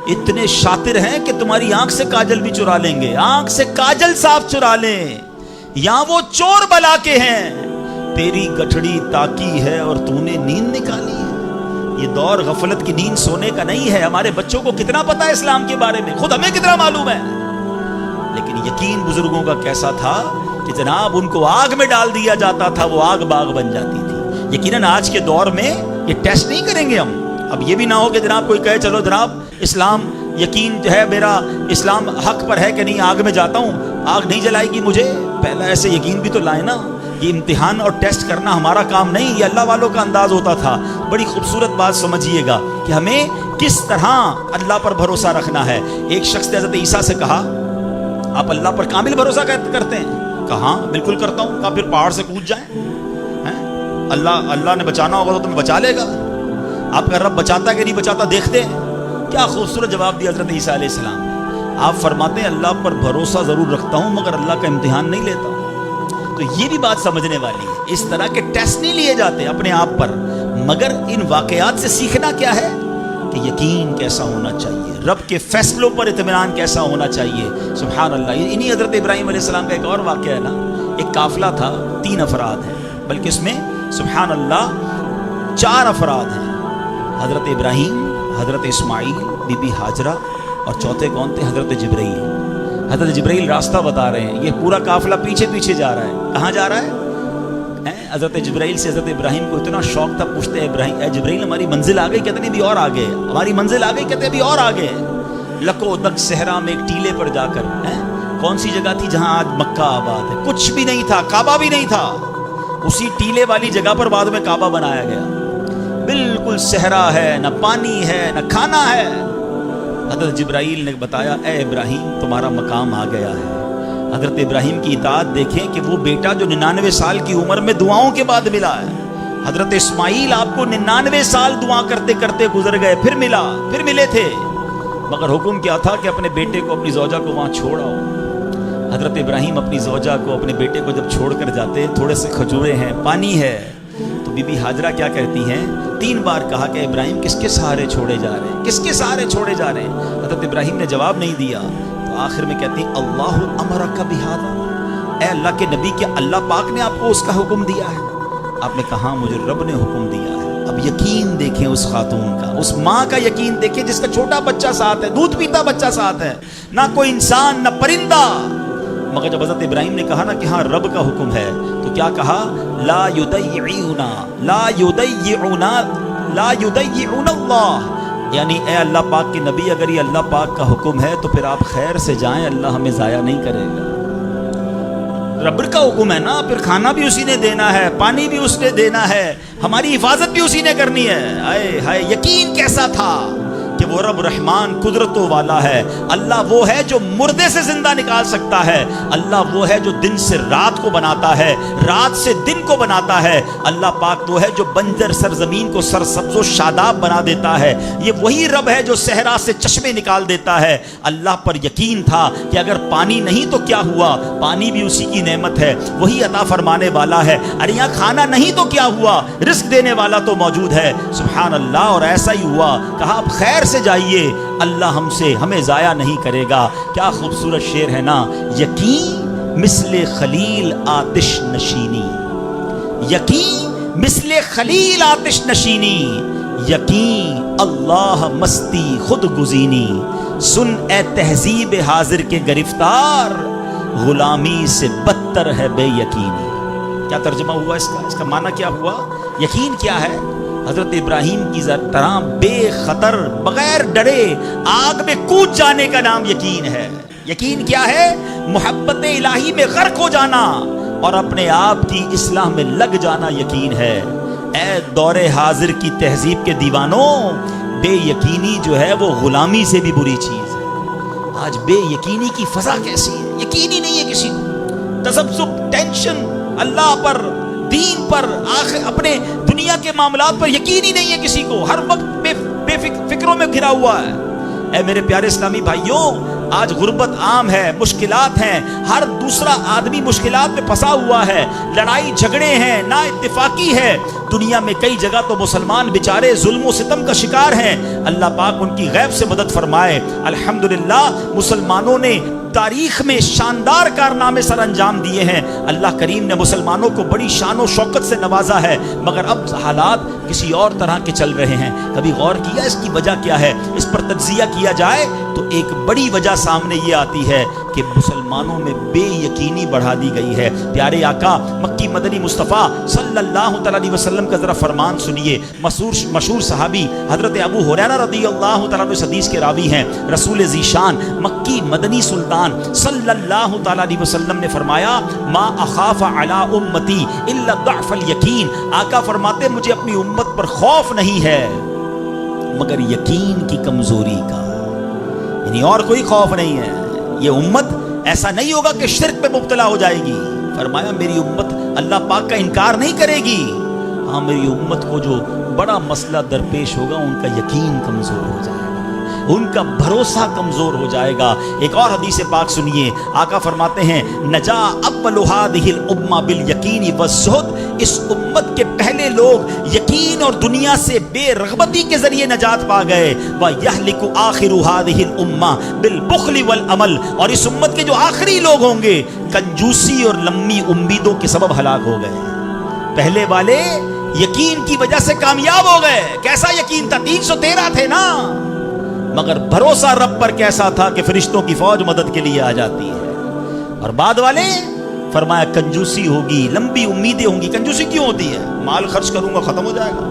اتنے شاطر ہیں کہ تمہاری آنکھ سے کاجل بھی چرا لیں گے. آنکھ سے کاجل صاف چرا لیں یا وہ چور بلا کے ہیں. تیری گٹھڑی تاکی ہے اور تو نے نیند نکالی ہے. یہ دور غفلت کی نیند سونے کا نہیں ہے. ہمارے بچوں کو کتنا پتا ہے اسلام کے بارے میں, خود ہمیں کتنا معلوم ہے. لیکن یقین بزرگوں کا کیسا تھا کہ جناب ان کو آگ میں ڈال دیا جاتا تھا, وہ آگ باغ بن جاتی تھی. یقیناً آج کے دور میں یہ ٹیسٹ نہیں کریں گے ہم. اب یہ بھی نہ ہو کہ جناب کوئی کہے چلو جناب اسلام یقین جو ہے میرا اسلام حق پر ہے کہ نہیں, آگ میں جاتا ہوں, آگ نہیں جلائے گی مجھے. پہلا ایسے یقین بھی تو لائے نا. یہ امتحان اور ٹیسٹ کرنا ہمارا کام نہیں, یہ اللہ والوں کا انداز ہوتا تھا. بڑی خوبصورت بات سمجھیے گا کہ ہمیں کس طرح اللہ پر بھروسہ رکھنا ہے. ایک شخص نے حضرت عیسیٰ سے کہا آپ اللہ پر کامل بھروسہ کرتے ہیں؟ کہا بالکل کرتا ہوں. کہا پھر پہاڑ سے کود جائیں, اللہ نے بچانا ہوگا تو تمہیں بچا لے گا. آپ کا رب بچاتا ہے کہ نہیں بچاتا دیکھتے ہیں. کیا خوبصورت جواب دیا حضرت عیسیٰ علیہ السلام نے. آپ فرماتے ہیں اللہ پر بھروسہ ضرور رکھتا ہوں مگر اللہ کا امتحان نہیں لیتا ہوں. تو یہ بھی بات سمجھنے والی ہے. اس طرح کے ٹیسٹ نہیں لیے جاتے اپنے آپ پر, مگر ان واقعات سے سیکھنا کیا ہے کہ یقین کیسا ہونا چاہیے, رب کے فیصلوں پر اطمینان کیسا ہونا چاہیے. سبحان اللہ. انہی حضرت ابراہیم علیہ السلام کا ایک اور واقعہ ہے نا. ایک قافلہ تھا, 3 افراد ہیں, بلکہ اس میں سبحان اللہ 4 افراد ہیں. حضرت ابراہیم, حضرت اسماعیل, بی بی ہاجرہ, اور چوتھے کون تھے؟ حضرت جبرائیل. حضرت جبرائیل راستہ بتا رہے ہیں. یہ پورا قافلہ پیچھے پیچھے جا رہا ہے. کہاں جا رہا ہے؟ حضرت جبرائیل سے حضرت ابراہیم کو اتنا شوق تھا, پوچھتے ابراہیم اے جبرائیل ہماری منزل آ گئی؟ کہتے نہیں, بھی اور آگے ہے. ہماری منزل آ گئی؟ کہتے ابھی اور آگے ہے. لکو دک صحرا میں ایک ٹیلے پر جا کر, کون سی جگہ تھی جہاں آج مکہ آباد ہے, کچھ بھی نہیں تھا, کعبہ بھی نہیں تھا, اسی ٹیلے والی جگہ پر بعد میں کعبہ بنایا گیا. بالکل صحرا ہے، نہ پانی ہے نہ کھانا ہے. حضرت جبرائیل نے بتایا اے ابراہیم تمہارا مقام آ گیا ہے. حضرت ابراہیم کی اطاعت دیکھیں کہ وہ بیٹا جو 99 سال کی عمر میں دعاؤں کے بعد ملا ہے. حضرت اسماعیل آپ کو 99 سال دعا کرتے کرتے گزر گئے، پھر ملے تھے، مگر حکم کیا تھا کہ اپنے بیٹے کو اپنی زوجہ کو وہاں چھوڑ آؤ. حضرت ابراہیم اپنی زوجہ کو اپنے بیٹے کو جب چھوڑ کر جاتے، تھوڑے سے کھجورے ہیں، پانی ہے، تو بی بی ہاجرہ کیا کہتی ہیں؟ 3 بار کہا کہ ابراہیم کس کے سہارے چھوڑے جا رہے ہیں، کس کے سہارے چھوڑے جا رہے ہیں؟ حضرت ابراہیم نے جواب نہیں دیا. تو آخر میں کہتی ہیں اللہ امرک بہذا، اے اللہ کے نبی کیا اللہ پاک نے آپ کو اس کا حکم دیا ہے؟ آپ نے کہا مجھے رب نے حکم دیا ہے. اب یقین دیکھیں اس خاتون کا، اس ماں کا یقین دیکھیں جس کا چھوٹا بچہ ساتھ ہے، دودھ پیتا بچہ ساتھ ہے، نہ کوئی انسان نہ پرندہ. مگر جب حضرت ابراہیم نے کہا نا کہ ہاں رب کا حکم ہے، تو کیا کہا؟ لا یضیعون اللہ، یعنی اے اللہ پاک کے نبی اگر یہ اللہ پاک کا حکم ہے تو پھر آپ خیر سے جائیں، اللہ ہمیں ضائع نہیں کرے گا. رب کا حکم ہے نا، پھر کھانا بھی اسی نے دینا ہے، پانی بھی اس نے دینا ہے، ہماری حفاظت بھی اسی نے کرنی ہے. ہائے ہائے یقین کیسا تھا کہ وہ رب رحمان قدرتوں والا ہے. اللہ وہ ہے جو مردے سے زندہ نکال سکتا ہے. اللہ وہ ہے جو دن سے رات کو بناتا ہے، رات سے دن کو بناتا ہے. اللہ پاک وہ ہے جو بنجر سرزمین کو سرسبز و شاداب بنا دیتا ہے. یہ وہی رب ہے جو صحرا سے چشمے نکال دیتا ہے. اللہ پر یقین تھا کہ اگر پانی نہیں تو کیا ہوا، پانی بھی اسی کی نعمت ہے، وہی عطا فرمانے والا ہے. ارے یہاں کھانا نہیں تو کیا ہوا، رزق دینے والا تو موجود ہے. سبحان اللہ. اور ایسا ہی ہوا. کہا اب خیر سے جائیے، اللہ ہمیں ضائع نہیں کرے گا. کیا خوبصورت شعر ہے نا، یقین مثل خلیل آتش نشینی، یقین مثل خلیل آتش نشینی، یقین اللہ مستی خود گزینی. سن اے تہذیب حاضر کے گرفتار، غلامی سے بدتر ہے بے یقینی. کیا ترجمہ ہوا اس کا معنی کیا ہوا؟ یقین کیا ہے؟ حضرت ابراہیم کی طرح بے خطر بغیر ڈرے آگ میں کود جانے کا نام یقین ہے. یقین کیا ہے؟ محبت الہی میں غرق ہو جانا اور اپنے آپ کی اصلاح میں لگ جانا یقین ہے. اے دور حاضر کی تہذیب کے دیوانوں، بے یقینی جو ہے وہ غلامی سے بھی بری چیز ہے. آج بے یقینی کی فضا کیسی ہے؟ یقین ہی نہیں ہے کسی کو. تذبذب، ٹینشن، اللہ پر، دین پر، آخر اپنے دنیا کے معاملات پر یقین ہی نہیں ہے کسی کو. ہر وقت بے فکروں میں گھرا ہوا ہے. اے میرے پیارے اسلامی بھائیوں، آج غربت عام ہے، مشکلات ہیں، ہر دوسرا آدمی مشکلات میں پھنسا ہوا ہے، لڑائی جھگڑے ہیں، نا اتفاقی ہے. دنیا میں کئی جگہ تو مسلمان بیچارے ظلم و ستم کا شکار ہیں. اللہ پاک ان کی غیب سے مدد فرمائے. الحمدللہ مسلمانوں نے تاریخ میں شاندار کارنامے سر انجام دیے ہیں. اللہ کریم نے مسلمانوں کو بڑی شان و شوکت سے نوازا ہے، مگر اب حالات کسی اور طرح کے چل رہے ہیں. کبھی غور کیا اس کی وجہ کیا ہے؟ اس پر تجزیہ کیا جائے تو ایک بڑی وجہ سامنے یہ آتی ہے کہ مسلمانوں میں بے یقینی بڑھا دی گئی ہے. پیارے آقا مکی مدنی مصطفیٰ صلی اللہ تعالی علیہ وسلم کا ذرا فرمان سنیے. مشہور صحابی حضرت ابو ہریرہ رضی اللہ تعالیٰ عنہ اس حدیث کے راوی ہیں. رسول ذیشان مکی مدنی سلطان صلی اللہ تعالیٰ علیہ وسلم نے فرمایا ما اخاف علی امتی الا ضعف الیقین. آقا فرماتے مجھے اپنی امت پر خوف نہیں ہے مگر یقین کی کمزوری کا، یعنی اور کوئی خوف نہیں ہے. یہ امت ایسا نہیں ہوگا کہ شرک پہ مبتلا ہو جائے گی. فرمایا میری امت اللہ پاک کا انکار نہیں کرے گی، ہاں میری امت کو جو بڑا مسئلہ درپیش ہوگا ان کا یقین کمزور ہو جائے گا، ان کا بھروسہ کمزور ہو جائے گا. ایک اور حدیث پاک سنیے. آقا فرماتے ہیں نجا اول هذه الامه بالیقین والزہد. اس امت کے پہلے لوگ یقین اور دنیا سے بے رغبتی کے ذریعے نجات پا گئے. وَيَهْلِكُ آخِرُ هَذِهِ الْأُمَّةِ بِالْبُخْلِ وَالْعَمَلِ. اور اس امت کے جو آخری لوگ ہوں گے کنجوسی اور لمبی امیدوں کے سبب ہلاک ہو گئے. پہلے والے یقین کی وجہ سے کامیاب ہو گئے. کیسا یقین تھا؟ 313 تھے نا، مگر بھروسہ رب پر کیسا تھا کہ فرشتوں کی فوج مدد کے لیے آ جاتی ہے. اور بعد والے فرمایا کنجوسی ہوگی، لمبی امیدیں ہوں گی. کنجوسی کیوں ہوتی ہے؟ مال خرچ کروں گا ختم ہو جائے گا.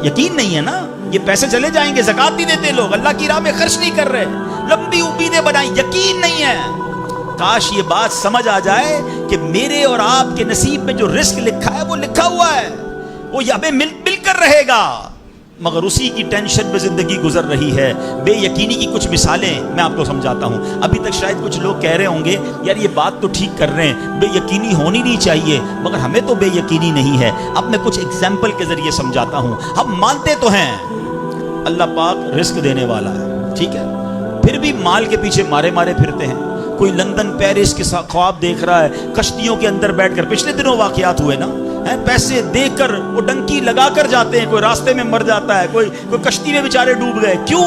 یقین نہیں ہے نا، یہ پیسے چلے جائیں گے، زکات نہیں دیتے لوگ، اللہ کی راہ میں خرچ نہیں کر رہے، لمبی امیدیں بنائیں، یقین نہیں ہے. کاش یہ بات سمجھ آ جائے کہ میرے اور آپ کے نصیب میں جو رزق لکھا ہے وہ لکھا ہوا ہے، وہ ہمیں مل کر رہے گا، مگر اسی کی ٹینشن میں زندگی گزر رہی ہے۔ بے یقینی کی کچھ مثالیں میں آپ کو سمجھاتا ہوں۔ ابھی تک شاید کچھ لوگ کہہ رہے ہوں گے یار یہ بات تو ٹھیک کر رہے ہیں، بے یقینی ہونی نہیں چاہیے، مگر ہمیں تو بے یقینی نہیں ہے۔ اب میں کچھ ایگزامپل کے ذریعے سمجھاتا ہوں۔ ہم مانتے تو ہیں اللہ پاک رزق دینے والا ہے، ٹھیک ہے، پھر بھی مال کے پیچھے مارے پھرتے ہیں۔ کوئی لندن پیرس کے ساتھ خواب دیکھ رہا ہے، کشتیوں کے اندر بیٹھ کر، پچھلے دنوں واقعات ہوئے نا، پیسے دے کر وہ ڈنکی لگا کر جاتے ہیں، کوئی راستے میں مر جاتا ہے، کوئی کشتی میں بیچارے ڈوب گئے، کیوں؟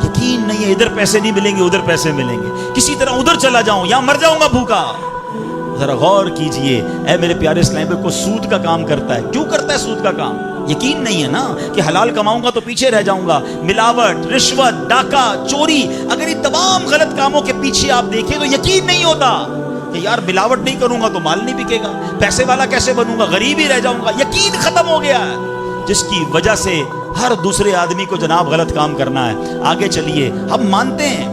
یقین نہیں ہے ادھر پیسے نہیں ملیں گے ادھر پیسے ملیں گے، کسی طرح ادھر چلا جاؤں یا مر جاؤں گا بھوکا۔ ذرا غور کیجئے اے میرے پیارے اسلام بھائی، کو سود کا کام کرتا ہے، کیوں کرتا ہے سود کا کام؟ یقین نہیں ہے نا کہ حلال کماؤں گا تو پیچھے رہ جاؤں گا۔ ملاوٹ، رشوت، ڈاکہ، چوری، اگر یہ تمام غلط کاموں کے پیچھے آپ دیکھیں تو یقین نہیں ہوتا کہ یار ملاوٹ نہیں کروں گا تو مال نہیں بکے گا، پیسے والا کیسے بنوں گا، غریب ہی رہ جاؤں گا۔ یقین ختم ہو گیا ہے، جس کی وجہ سے ہر دوسرے آدمی کو جناب غلط کام کرنا ہے۔ آگے چلیے، ہم مانتے ہیں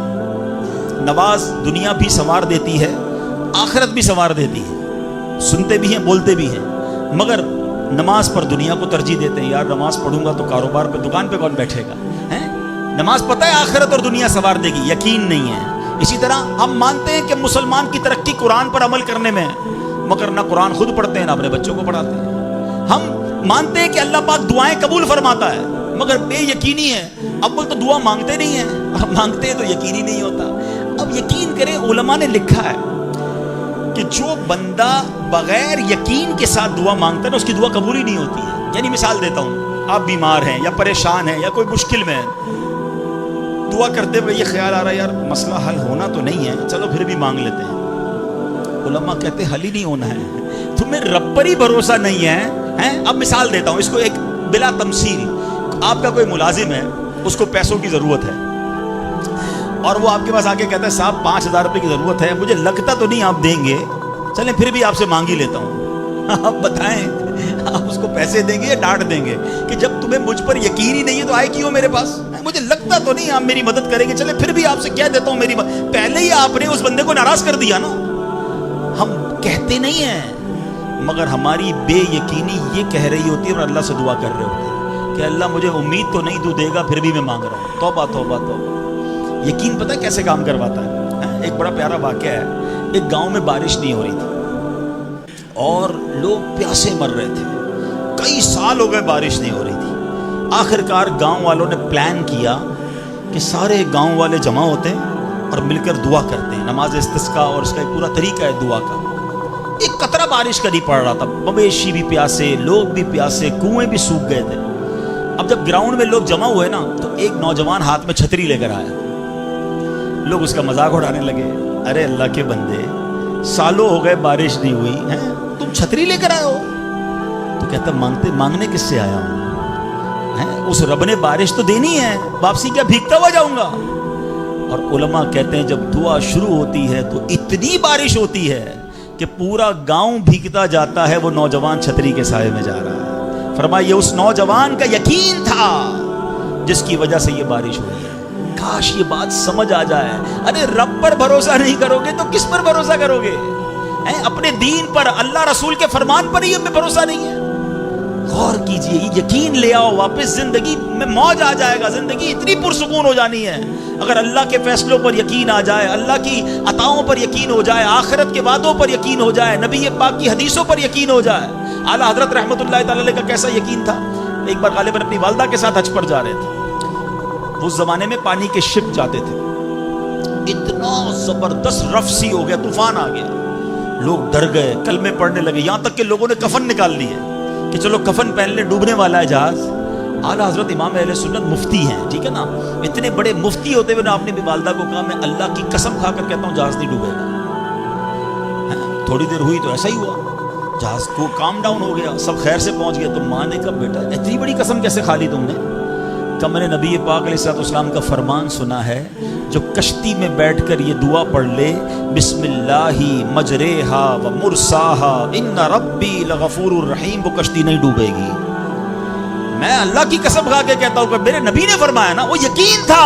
نماز دنیا بھی سنوار دیتی ہے، آخرت بھی سنوار دیتی ہے، سنتے بھی ہیں بولتے بھی ہیں، مگر نماز پر دنیا کو ترجیح دیتے ہیں۔ یار نماز پڑھوں گا تو کاروبار پہ، دکان پہ کون بیٹھے گا؟ نماز پتہ ہے آخرت اور دنیا سنوار دے گی، یقین نہیں ہے۔ اسی طرح ہم مانتے ہیں کہ مسلمان کی ترقی قرآن پر عمل کرنے میں ہے، مگر نہ قرآن خود پڑھتے ہیں نہ اپنے بچوں کو پڑھاتے ہیں۔ ہم مانتے ہیں کہ اللہ پاک دعائیں قبول فرماتا ہے، مگر بے یقینی ہے، اول تو دعا مانگتے نہیں ہیں، اب مانگتے ہیں تو یقینی نہیں ہوتا۔ اب یقین کریں، علماء نے لکھا ہے کہ جو بندہ بغیر یقین کے ساتھ دعا مانگتا ہے نا، اس کی دعا قبول ہی نہیں ہوتی ہے۔ یعنی مثال دیتا ہوں، آپ بیمار ہیں یا پریشان ہیں یا کوئی مشکل میں ہیں، دعا کرتے ہوئے یہ خیال آ رہا ہے یار مسئلہ حل ہونا تو نہیں ہے، چلو پھر بھی مانگ لیتے ہیں۔ علماء کہتے ہیں حل ہی نہیں ہونا ہے، تمہیں رب پر ہی بھروسہ نہیں ہے۔ اب مثال دیتا ہوں اس کو ایک بلا تمثیل، آپ کا کوئی ملازم ہے، اس کو پیسوں کی ضرورت ہے اور وہ آپ کے پاس آ کے کہتا ہے صاحب 5000 روپے کی ضرورت ہے، مجھے لگتا تو نہیں آپ دیں گے، چلیں پھر بھی آپ سے مانگ ہی لیتا ہوں۔ آپ بتائیں آپ اس کو پیسے دیں گے یا ڈانٹ دیں گے کہ جب تمہیں مجھ پر یقین ہی نہیں ہے تو آئے کیوں میرے پاس؟ مجھے لگتا تو نہیں آپ میری مدد کریں گے، چلیں پھر بھی آپ سے کہہ دیتا ہوں میری پہلے ہی آپ نے اس بندے کو ناراض کر دیا نا۔ ہم کہتے نہیں ہیں، مگر ہماری بے یقینی یہ کہہ رہی ہوتی ہے اور اللہ سے دعا کر رہے ہوتے ہیں کہ اللہ مجھے امید تو نہیں تو دے گا، پھر بھی میں مانگ رہا ہوں۔ توبہ توبہ توبہ۔ یقین پتہ ہے کیسے کام کرواتا ہے؟ ایک بڑا پیارا واقعہ ہے، ایک گاؤں میں بارش نہیں ہو رہی تھی اور لوگ پیاسے مر رہے تھے، کئی سال ہو گئے بارش نہیں ہو رہی تھی۔ آخرکار گاؤں والوں نے پلان کیا کہ سارے گاؤں والے جمع ہوتے ہیں اور مل کر دعا کرتے ہیں، نماز استسقاء، اور اس کا ایک پورا طریقہ ہے دعا کا۔ ایک قطرہ بارش کا نہیں پڑ رہا تھا، مویشی بھی پیاسے، لوگ بھی پیاسے، کنویں بھی سوکھ گئے تھے۔ اب جب گراؤنڈ میں لوگ جمع ہوئے نا تو ایک نوجوان ہاتھ میں چھتری لے کر آیا، لوگ اس کا مذاق اڑانے لگے، ارے اللہ کے بندے سالوں ہو گئے بارش نہیں ہوئی ہیں، تم چھتری لے کر آئے ہو؟ تو کہتا مانگنے کس سے آیا ہوں، اس رب نے بارش تو دینی ہے، واپسی کیا بھیگتا ہوا جاؤں گا؟ اور علماء کہتے ہیں جب دعا شروع ہوتی ہے تو اتنی بارش ہوتی ہے کہ پورا گاؤں بھیگتا جاتا ہے، وہ نوجوان چھتری کے سائے میں جا رہا ہے۔ فرمایا یہ اس نوجوان کا یقین تھا جس کی وجہ سے یہ بارش ہوئی ہے۔ کاش یہ بات سمجھ آ جائے، ارے رب پر بھروسہ نہیں کرو گے تو کس پر بھروسہ کرو گے؟ اپنے دین پر، اللہ رسول کے فرمان پر ہی ہمیں بھروسہ نہیں ہے۔ غور کیجئے، یقین لے آؤ واپس، زندگی میں موج آ جائے گا، زندگی اتنی پرسکون ہو جانی ہے اگر اللہ کے فیصلوں پر یقین آ جائے، اللہ کی عطاؤں پر یقین ہو جائے، آخرت کے وعدوں پر یقین ہو جائے، نبی پاک کی حدیثوں پر یقین ہو جائے۔ اعلیٰ حضرت رحمت اللہ تعالی علیہ کا کیسا یقین تھا؟ ایک بار غالباً اپنی والدہ کے ساتھ حج پر جا رہے تھے، اس زمانے میں پانی کے شپ جاتے تھے، اتنا زبردست رف سی ہو گیا، طوفان آ گیا، لوگ ڈر گئے، کلمے پڑھنے لگے، یہاں تک کہ لوگوں نے کفن نکال لیے کہ چلو کفن پہن لے، ڈوبنے والا ہے جہاز۔ اعلیٰ حضرت امام اہل سنت مفتی ہیں، ٹھیک ہے نا، اتنے بڑے مفتی ہوتے ہوئے آپ نے بھی والدہ کو کہا میں اللہ کی قسم کھا کر کہتا ہوں جہاز نہیں ڈوبے گا۔ تھوڑی دیر ہوئی تو ایسا ہی ہوا، جہاز کو کام ڈاؤن ہو گیا، سب خیر سے پہنچ گیا۔ تو ماں نے کہا بیٹا اتنی بڑی قسم کیسے کھا لی تم نے؟ کہ میں نے نبی پاک علیہ السلام کا فرمان سنا ہے، جو کشتی میں بیٹھ کر یہ دعا پڑھ لے، بسم اللہ مجریہا و مرساہا ان ربی لغفور الرحیم، وہ کشتی نہیں ڈوبے گی۔ میں اللہ کی قسم کھا کے کہتا ہوں کہ میرے نبی نے فرمایا نا، وہ یقین تھا۔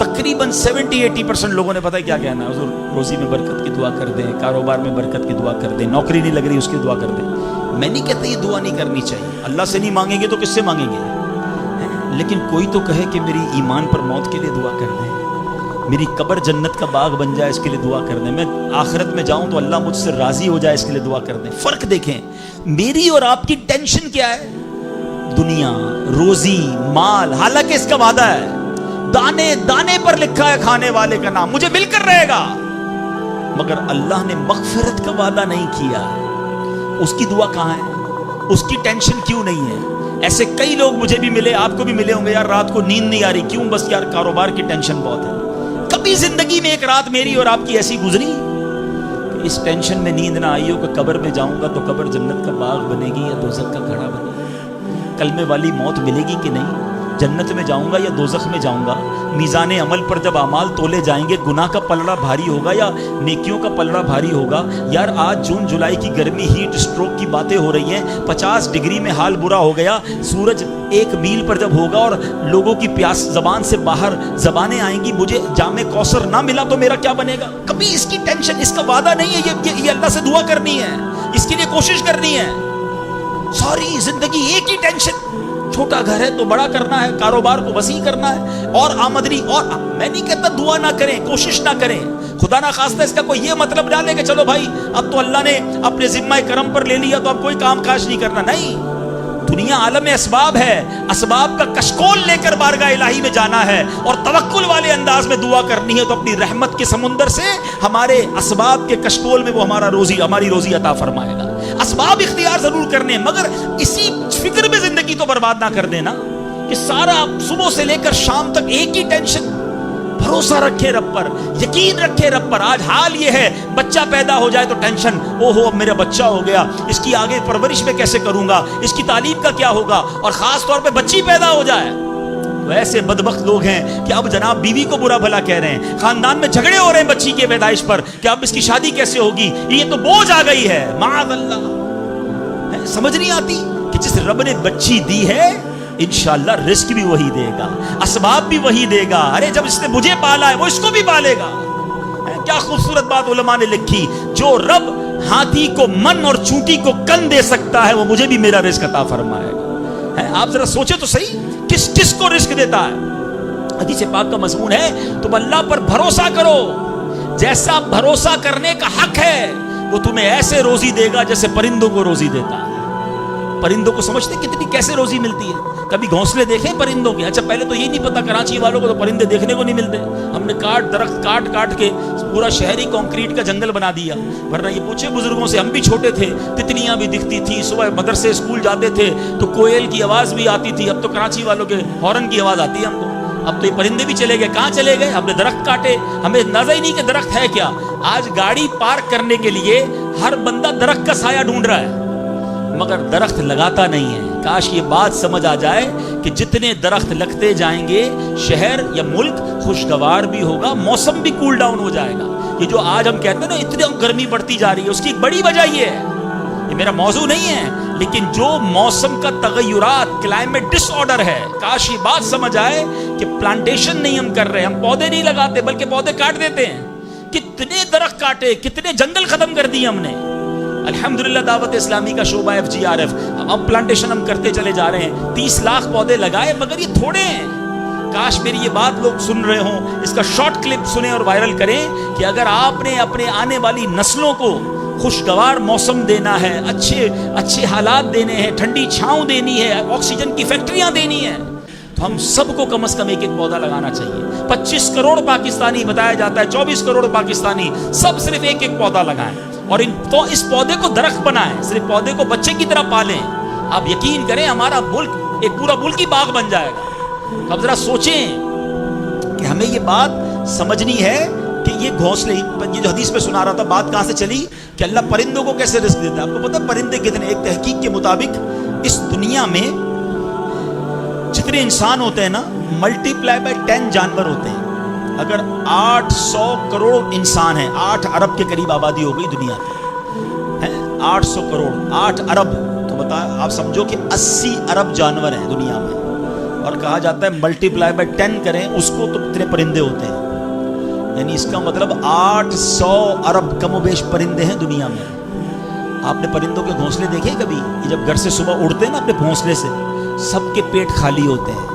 تقریباً 70-80% لوگوں نے پتہ ہے کیا کہنا ہے، حضور روزی میں برکت کی دعا کر دیں، کاروبار میں برکت کی دعا کر دیں، نوکری نہیں لگ رہی اس کی دعا کر دیں۔ میں نہیں کہتا یہ دعا نہیں کرنی چاہیے، اللہ سے نہیں مانگیں گے تو کس سے مانگیں گے؟ لیکن کوئی تو کہے کہ میری ایمان پر موت کے لیے دعا کر دیں، میری قبر جنت کا باغ بن جائے اس کے لیے دعا کر دیں، میں آخرت میں جاؤں تو اللہ مجھ سے راضی ہو جائے اس کے لیے دعا کر دیں۔ فرق دیکھیں، میری اور آپ کی ٹینشن کیا ہے؟ دنیا، روزی، مال، حالانکہ اس کا وعدہ ہے، دانے دانے پر لکھا ہے کھانے والے کا نام، مجھے مل کر رہے گا، مگر اللہ نے مغفرت کا وعدہ نہیں کیا۔ اس کی دعا کہاں ہے؟ اس کی ٹینشن کیوں نہیں ہے؟ ایسے کئی لوگ مجھے بھی ملے، آپ کو بھی ملے ہوں گے، یار رات کو نیند نہیں آ رہی، کیوں؟ بس یار کاروبار کی ٹینشن بہت ہے۔ کبھی زندگی میں ایک رات میری اور آپ کی ایسی گزری کہ اس ٹینشن میں نیند نہ آئی ہو کہ قبر میں جاؤں گا تو قبر جنت کا باغ بنے گی یا دوزخ کا گھڑا بنے گی؟ کلمے والی موت ملے گی کہ نہیں؟ جنت میں جاؤں گا یا دوزخ میں جاؤں گا؟ میزان عمل پر جب اعمال تولے جائیں گے، گناہ کا پلڑا بھاری ہوگا یا نیکیوں کا پلڑا بھاری ہوگا؟ یار آج جون جولائی کی گرمی، ہیٹ اسٹروک کی باتیں ہو رہی ہیں، 50 ڈگری میں حال برا ہو گیا، سورج 1 میل پر جب ہوگا اور لوگوں کی پیاس زبان سے باہر زبانیں آئیں گی، مجھے جام کوثر نہ ملا تو میرا کیا بنے گا؟ کبھی اس کی ٹینشن، اس کا وعدہ نہیں ہے، یہ اللہ سے دعا کرنی ہے، اس کے لیے کوشش کرنی ہے۔ ساری زندگی ایک ہی ٹینشن، چھوٹا گھر ہے تو بڑا کرنا ہے، کاروبار کو وسیع کرنا ہے، اور آمدنی، اور میں نہیں کہتا دعا نہ کریں، کوشش نہ کریں، خدا نہ خواستہ اس کا کوئی یہ مطلب نہ لے کہ چلو بھائی اب تو اللہ نے اپنے ذمہ کرم پر لے لیا تو اب کوئی کام کاج نہیں کرنا۔ نہیں، دنیا عالم اسباب ہے، اسباب کا کشکول لے کر بارگاہ الہی میں جانا ہے اور توکل والے انداز میں دعا کرنی ہے، تو اپنی رحمت کے سمندر سے ہمارے اسباب کے کشکول میں وہ ہماری روزی عطا فرمائے گا۔ اسباب اختیار ضرور کرنے، مگر اسی فکر میں زندگی تو برباد نہ کر دینا کہ سارا صبح سے لے کر شام تک ایک ہی ٹینشن۔ بھروسہ رکھے رب پر، یقین رکھے رب پر۔ آج حال یہ ہے، بچہ پیدا ہو جائے تو ٹینشن، او ہو اب میرا بچہ ہو گیا، اس کی آگے پرورش میں کیسے کروں گا، اس کی تعلیم کا کیا ہوگا، اور خاص طور پہ بچی پیدا ہو جائے تو ایسے بدبخت لوگ ہیں کہ اب جناب بیوی کو برا بھلا کہہ رہے ہیں، خاندان میں جھگڑے ہو رہے ہیں بچی کے پیدائش پر کہ اب اس کی شادی کیسے ہوگی، یہ تو بوجھ آ گئی ہے، معاذ اللہ۔ سمجھ نہیں آتی کہ جس رب نے بچی دی ہے انشاءاللہ رزق بھی وہی دے گا، اسباب بھی وہی دے گا۔ ارے جب اس نے مجھے پالا ہے وہ اس کو بھی پالے گا۔ کیا خوبصورت بات علماء نے لکھی، جو رب ہاتھی کو من اور چونٹی کو کن دے سکتا ہے وہ مجھے بھی میرا رزق عطا فرمائے گا۔ آپ ذرا سوچے تو صحیح، کس کو رزق دیتا ہے؟ حدیث پاک کا مضمون ہے تم اللہ پر بھروسہ کرو، جیسا بھروسہ کرنے کا حق ہے وہ تمہیں ایسے روزی دے گا جیسے پرندوں کو روزی دیتا ہے۔ پرندوں کو سمجھتے کتنی کیسے روزی ملتی ہے؟ کبھی گھونسلے دیکھیں پرندوں کے؟ اچھا پہلے تو یہ نہیں پتا، کراچی والوں کو تو پرندے دیکھنے کو نہیں ملتے، ہم نے درخت کاٹ کے پورا شہری کنکریٹ کا جنگل بنا دیا۔ ورنہ یہ پوچھے بزرگوں سے، ہم بھی چھوٹے تھے تتلیاں بھی دکھتی تھی، صبح مدرسے اسکول جاتے تھے تو کوئل کی آواز بھی آتی تھی، اب تو کراچی والوں کے ہارن کی آواز آتی ہے ہم کو۔ اب تو یہ پرندے بھی چلے گئے، کہاں چلے گئے؟ ہم نے درخت کاٹے، ہمیں نظر ہی نہیں کہ درخت ہے کیا۔ آج گاڑی پارک کرنے کے لیے ہر بندہ درخت کا سایہ ڈھونڈ رہا ہے مگر درخت لگاتا نہیں ہے۔ کاش یہ بات سمجھ آ جائے کہ جتنے درخت لگتے جائیں گے شہر یا ملک خوشگوار بھی ہوگا، موسم بھی کول ڈاؤن ہو جائے گا۔ یہ جو آج ہم کہتے ہیں نا اتنی گرمی بڑھتی جا رہی ہے، اس کی ایک بڑی وجہ یہ ہے، یہ میرا موضوع نہیں ہے، لیکن جو موسم کا تغیرات، کلائمیٹ ڈس آرڈر ہے، کاش یہ بات سمجھ آئے کہ پلانٹیشن نہیں ہم کر رہے، ہم پودے نہیں لگاتے بلکہ پودے کاٹ دیتے ہیں۔ کتنے درخت کاٹے، کتنے جنگل ختم کر دیے ہم نے۔ الحمدللہ دعوت اسلامی کا شعبہ FGRF، اب پلانٹیشن ہم کرتے چلے جا رہے ہیں، 30 لاکھ پودے لگائے، مگر یہ تھوڑے ہیں۔ کاش میری یہ بات لوگ سن رہے ہوں، اس کا شارٹ کلپ سنیں اور وائرل کریں کہ اگر آپ نے اپنے آنے والی نسلوں کو خوشگوار موسم دینا ہے، اچھے حالات دینے ہیں، ٹھنڈی چھاؤں دینی ہے، آکسیجن کی فیکٹریاں دینی ہیں، تو ہم سب کو کم از کم ایک پودا لگانا چاہیے۔ 25 کروڑ پاکستانی بتایا جاتا ہے، 24 کروڑ پاکستانی سب صرف ایک پودا لگائیں اور تو اس پودے کو درخت بنائیں، صرف پودے کو بچے کی طرح پالیں۔ آپ یقین کریں ہمارا ملک ایک پورا ملک ہی باغ بن جائے گا۔ اب ذرا سوچیں کہ ہمیں یہ بات سمجھنی ہے کہ یہ گھونسلے، یہ جو حدیث میں سنا رہا تھا، بات کہاں سے چلی کہ اللہ پرندوں کو کیسے رزق دیتا ہے۔ آپ کو پتہ پرندے کتنے؟ ایک تحقیق کے مطابق اس دنیا میں جتنے انسان ہوتے ہیں نا، ملٹی پلائی بائی 10 جانور ہوتے ہیں۔ اگر 800 کروڑ انسان ہیں، 8 ارب کے قریب آبادی ہو گئی دنیا کی، 800 کروڑ 8 ارب، تو بتا آپ سمجھو کہ 80 ارب جانور ہیں دنیا میں۔ اور کہا جاتا ہے ملٹیپلائی بائی 10 کریں اس کو تو اتنے پرندے ہوتے ہیں. یعنی اس کا مطلب 800 ارب کم و بیش پرندے ہیں دنیا میں. آپ نے پرندوں کے گھونسلے دیکھے کبھی؟ یہ جب گھر سے صبح اڑتے ہیں نا اپنے گھونسلے سے، سب کے پیٹ خالی ہوتے ہیں.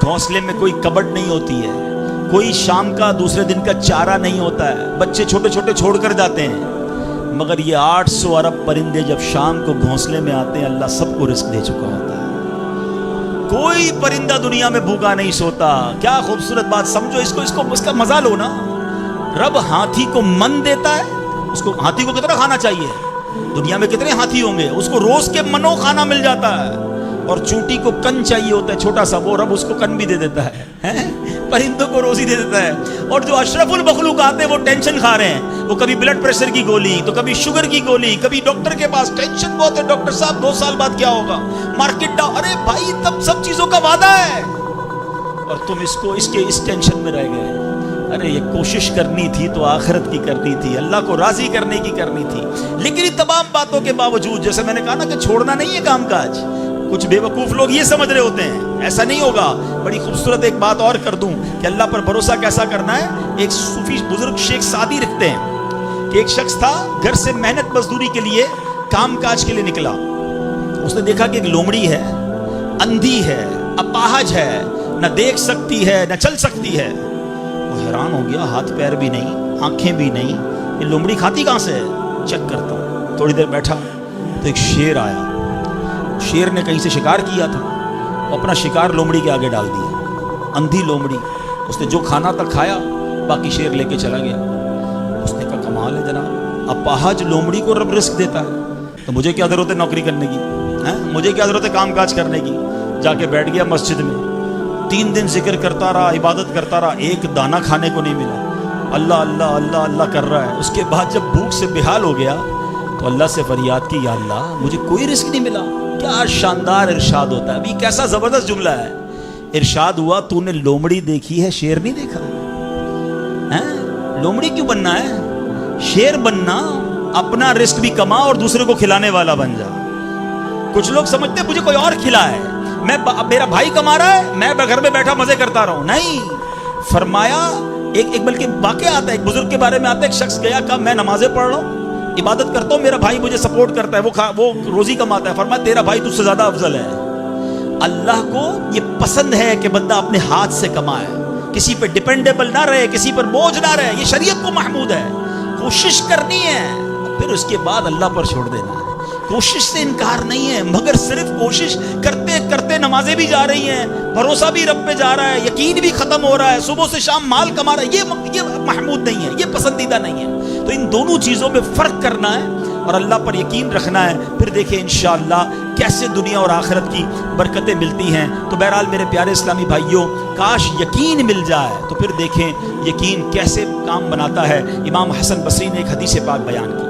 گھونسلے میں کوئی کبڈ نہیں ہوتی ہے، کوئی شام کا دوسرے دن کا چارہ نہیں ہوتا ہے، بچے چھوٹے چھوٹے چھوڑ کر جاتے ہیں. مگر یہ 800 ارب پرندے جب شام کو گھونسلے میں آتے ہیں، اللہ سب کو رزق دے چکا ہوتا ہے. کوئی پرندہ دنیا میں بھوکا نہیں سوتا. کیا خوبصورت بات، سمجھو اس کا مزہ لو نا. رب ہاتھی کو من دیتا ہے. اس کو ہاتھی کو کتنا کھانا چاہیے؟ دنیا میں کتنے ہاتھی ہوں گے؟ اس کو روز کے منوں کھانا مل جاتا ہے. اور چونٹی کو کن چاہیے ہوتا ہے چھوٹا سا، وہ رب اس کو کن بھی دے دیتا ہے. پرندوں کو روزی دے دیتا ہے. اور جو اشرف المخلوقات ہیں وہ ٹینشن کھا رہے ہیں. وہ کبھی بلڈ پریشر کی گولی، تو کبھی شوگر کی گولی، کبھی ڈاکٹر کے پاس. ٹینشن بہت ہے ڈاکٹر صاحب، 2 سال بعد کیا ہوگا، مارکیٹ ڈاؤن. ارے بھائی تب سب چیزوں کا وعدہ ہے اور تم اس ٹینشن میں رہ گئے. ارے یہ کوشش کرنی تھی تو آخرت کی کرنی تھی، اللہ کو راضی کرنے کی کرنی تھی. لیکن ان تمام باتوں کے باوجود، جیسے میں نے کہا نا کہ چھوڑنا نہیں ہے کام کاج. کچھ بے وقوف لوگ یہ سمجھ رہے ہوتے ہیں ایسا نہیں ہوگا. بڑی خوبصورت ایک بات اور کر دوں کہ اللہ پر بھروسہ کیسا کرنا ہے. ایک صوفی بزرگ شیخ سعدی لکھتے ہیں کہ ایک شخص تھا، گھر سے محنت مزدوری کے لیے کام کاج کے لیے نکلا. اس نے دیکھا کہ ایک لومڑی ہے، اندھی ہے، اپاہج ہے، نہ دیکھ سکتی ہے نہ چل سکتی ہے. وہ حیران ہو گیا، ہاتھ پیر بھی نہیں، آنکھیں بھی نہیں، یہ لومڑی کھاتی کہاں سے ہے؟ چیک کرتا ہوں. تھوڑی دیر بیٹھا تو ایک شیر آیا. شیر نے کہیں سے شکار کیا تھا، اپنا شکار لومڑی کے آگے ڈال دیا. اندھی لومڑی، اس نے جو کھانا تھا کھایا، باقی شیر لے کے چلا گیا. اس نے کہا کمال ہے جناب، اپاہج لومڑی کو رب رزق دیتا ہے تو مجھے کیا ضرورت ہے نوکری کرنے کی، مجھے کیا ضرورت ہے کام کاج کرنے کی. جا کے بیٹھ گیا مسجد میں. 3 دن ذکر کرتا رہا، عبادت کرتا رہا، ایک دانہ کھانے کو نہیں ملا. اللہ اللہ اللہ اللہ کر رہا ہے. اس کے بعد جب بھوک سے بحال ہو گیا تو اللہ سے فریاد کی، یا اللہ مجھے کوئی رزق نہیں ملا. کیا شاندار ارشاد ہوتا ہے. ابھی کیسا زبردست جملہ ہے. ارشاد ہوا تو نے لومڑی دیکھی ہے، شیر نہیں دیکھا. لومڑی کیوں بننا ہے؟ شیر بننا، اپنا رزق بھی کما اور دوسرے کو کھلانے والا بن جا. کچھ لوگ سمجھتے مجھے کوئی اور کھلائے، میرا بھائی کما رہا ہے، میں گھر میں بیٹھا مزے کرتا رہا ہوں. نہیں، فرمایا ایک بلکہ واقعہ آتا ہے، ایک بزرگ کے بارے میں آتا ہے. ایک شخص گیا، کہا میں نمازیں پڑھ رہا ہوں، عبادت کرتا ہوں، میرا بھائی مجھے سپورٹ کرتا ہے، وہ روزی کماتا ہے. فرمایا تیرا بھائی تجھ سے زیادہ افضل ہے. اللہ کو یہ پسند ہے کہ بندہ اپنے ہاتھ سے کمائے، کسی پہ ڈیپینڈیبل نہ رہے، کسی پر بوجھ نہ رہے. یہ شریعت کو محمود ہے. کوشش کرنی ہے، پھر اس کے بعد اللہ پر چھوڑ دینا ہے. کوشش سے انکار نہیں ہے، مگر صرف کوشش کرتے کرتے نمازیں بھی جا رہی ہیں، بھروسہ بھی رب پہ جا رہا ہے، یقین بھی ختم ہو رہا ہے، صبح سے شام مال کما رہا ہے. یہ محمود نہیں ہے، یہ پسندیدہ نہیں ہے. تو ان دونوں چیزوں میں فرق کرنا ہے اور اللہ پر یقین رکھنا ہے. پھر دیکھیں انشاءاللہ کیسے دنیا اور آخرت کی برکتیں ملتی ہیں. تو بہرحال میرے پیارے اسلامی بھائیوں، کاش یقین مل جائے تو پھر دیکھیں یقین کیسے کام بناتا ہے. امام حسن بصری نے ایک حدیث پاک بیان کی.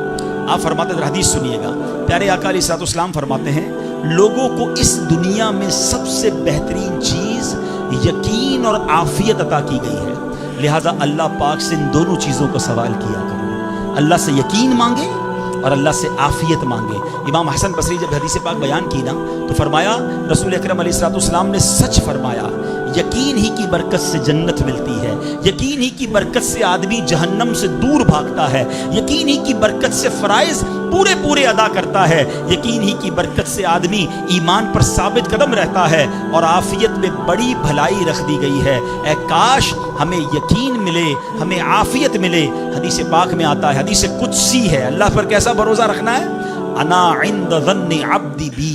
آپ فرماتے ہیں، حدیث سنیے گا. پیارے آقا علیہ الصلوۃ والسلام فرماتے ہیں، لوگوں کو اس دنیا میں سب سے بہترین چیز یقین اور عافیت عطا کی گئی ہے. لہٰذا اللہ پاک سے ان دونوں چیزوں کا سوال کیا کرو. اللہ سے یقین مانگے اور اللہ سے عافیت مانگے. امام حسن بصری جب حدیث پاک بیان کی نا تو فرمایا، رسول اکرم علیہ الصلوۃ والسلام نے سچ فرمایا. یقین ہی کی برکت سے جنت ملتی ہے، یقین ہی کی برکت سے آدمی جہنم سے دور بھاگتا ہے، یقین ہی کی برکت سے فرائض پورے ادا کرتا ہے، یقین ہی کی برکت سے آدمی ایمان پر ثابت قدم رہتا ہے، اور عافیت میں بڑی بھلائی رکھ دی گئی ہے. اے کاش ہمیں یقین ملے، ہمیں عافیت ملے. حدیث پاک میں آتا ہے، حدیث قدسی ہے. اللہ پر کیسا بھروسہ رکھنا ہے؟ انا عند ظن عبدی بی،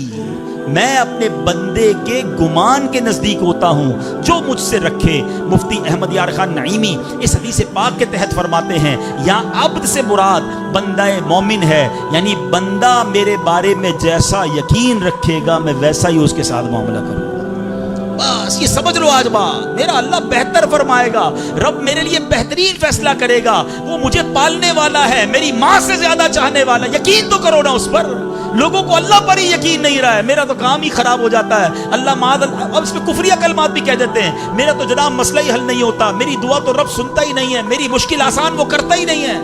میں اپنے بندے کے گمان کے نزدیک ہوتا ہوں جو مجھ سے رکھے. مفتی احمد یار خان نعیمی اس حدیث پاک کے تحت فرماتے ہیں، یہاں عبد سے مراد بندہ مومن ہے، یعنی بندہ میرے بارے میں جیسا یقین رکھے گا میں ویسا ہی اس کے ساتھ معاملہ کروں گا. بس یہ سمجھ لو آج بات، میرا اللہ بہتر فرمائے گا، رب میرے لیے بہترین فیصلہ کرے گا. وہ مجھے پالنے والا ہے، میری ماں سے زیادہ چاہنے والا. یقین تو کرو نا اس پر. لوگوں کو اللہ پر ہی یقین نہیں رہا ہے. میرا تو کام ہی خراب ہو جاتا ہے، اللہ معاذ، اب اس میں کفریہ کلمات بھی کہہ دیتے ہیں. میرا تو جناب مسئلہ ہی حل نہیں ہوتا، میری دعا تو رب سنتا ہی نہیں ہے، میری مشکل آسان وہ کرتا ہی نہیں ہے.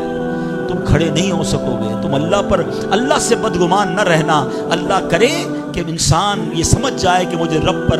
تم کھڑے نہیں ہو سکو گے. تم اللہ سے بدگمان نہ رہنا. اللہ کرے کہ انسان یہ سمجھ جائے کہ مجھے رب پر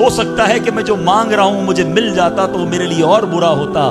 ہو سکتا ہے کہ میں جو مانگ رہا ہوں مجھے مل جاتا تو میرے لیے اور برا ہوتا.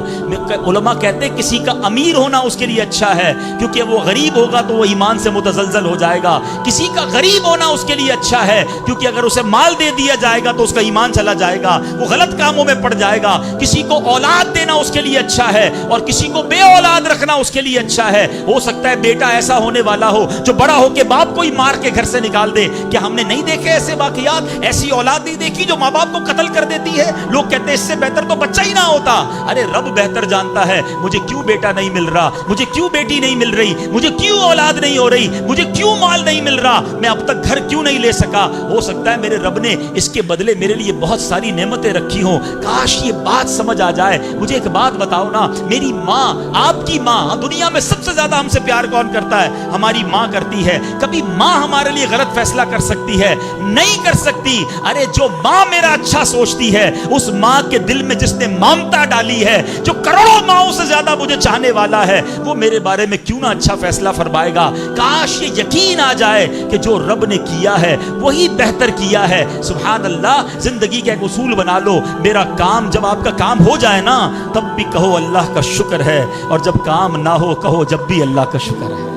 علماء کہتے ہیں کسی کا امیر ہونا اس کے لیے اچھا ہے, کیونکہ وہ غریب ہوگا تو وہ ایمان سے متزلزل ہو جائے گا. کسی کا غریب ہونا اس کے لیے اچھا ہے, کیونکہ اگر اسے مال دے دیا جائے گا تو اس کا ایمان چلا جائے گا, وہ غلط کاموں میں پڑ جائے گا. کسی کو اولاد دینا اس کے لیے اچھا ہے, اور کسی کو بے اولاد رکھنا اس کے لیے اچھا ہے. ہو سکتا ہے بیٹا ایسا ہونے والا ہو جو بڑا ہو کے باپ کو ہی مار کے گھر سے نکال دے. کیا ہم نے نہیں دیکھے ایسے واقعات؟ ایسی اولاد نہیں دیکھی جو ماں باپ کو قتل کر دیتی ہے؟ لوگ کہتے ہیں اس سے بہتر تو بچہ ہی نہ ہوتا. ارے رب بہتر جانتا ہے مجھے کیوں بیٹا نہیں مل رہا, مجھے کیوں بیٹی نہیں مل رہی, مجھے کیوں اولاد نہیں ہو رہی, مجھے کیوں مال نہیں مل رہا, میں اب تک گھر کیوں نہیں لے سکا. ہو سکتا ہے میرے رب نے اس کے بدلے میرے لیے بہت ساری نعمتیں رکھی ہوں. کاش یہ بات سمجھ آ جائے. مجھے ایک بات بتاؤ نا, میری ماں, آپ کی ماں, دنیا میں سب سے زیادہ ہم سے پیار کون کرتا ہے؟ ہماری ماں کرتی ہے. کبھی ماں ہمارے لیے غلط فیصلہ کر سکتی ہے؟ نہیں کر سکتی. ارے جو ماں میرا اچھا سوچتی ہے, اس ماں کے دل میں جس نے ممتا ڈالی ہے, جو کروڑوں ماؤں سے زیادہ مجھے چاہنے والا ہے, وہ میرے بارے میں کیوں نہ اچھا فیصلہ فرمائے گا. کاش یہ یقین آ جائے کہ جو رب نے کیا ہے وہی بہتر کیا ہے. سبحان اللہ. زندگی کا ایک اصول بنا لو, میرا کام, جب آپ کا کام ہو جائے نا تب بھی کہو اللہ کا شکر ہے, اور جب کام نہ ہو کہو جب بھی اللہ کا شکر ہے.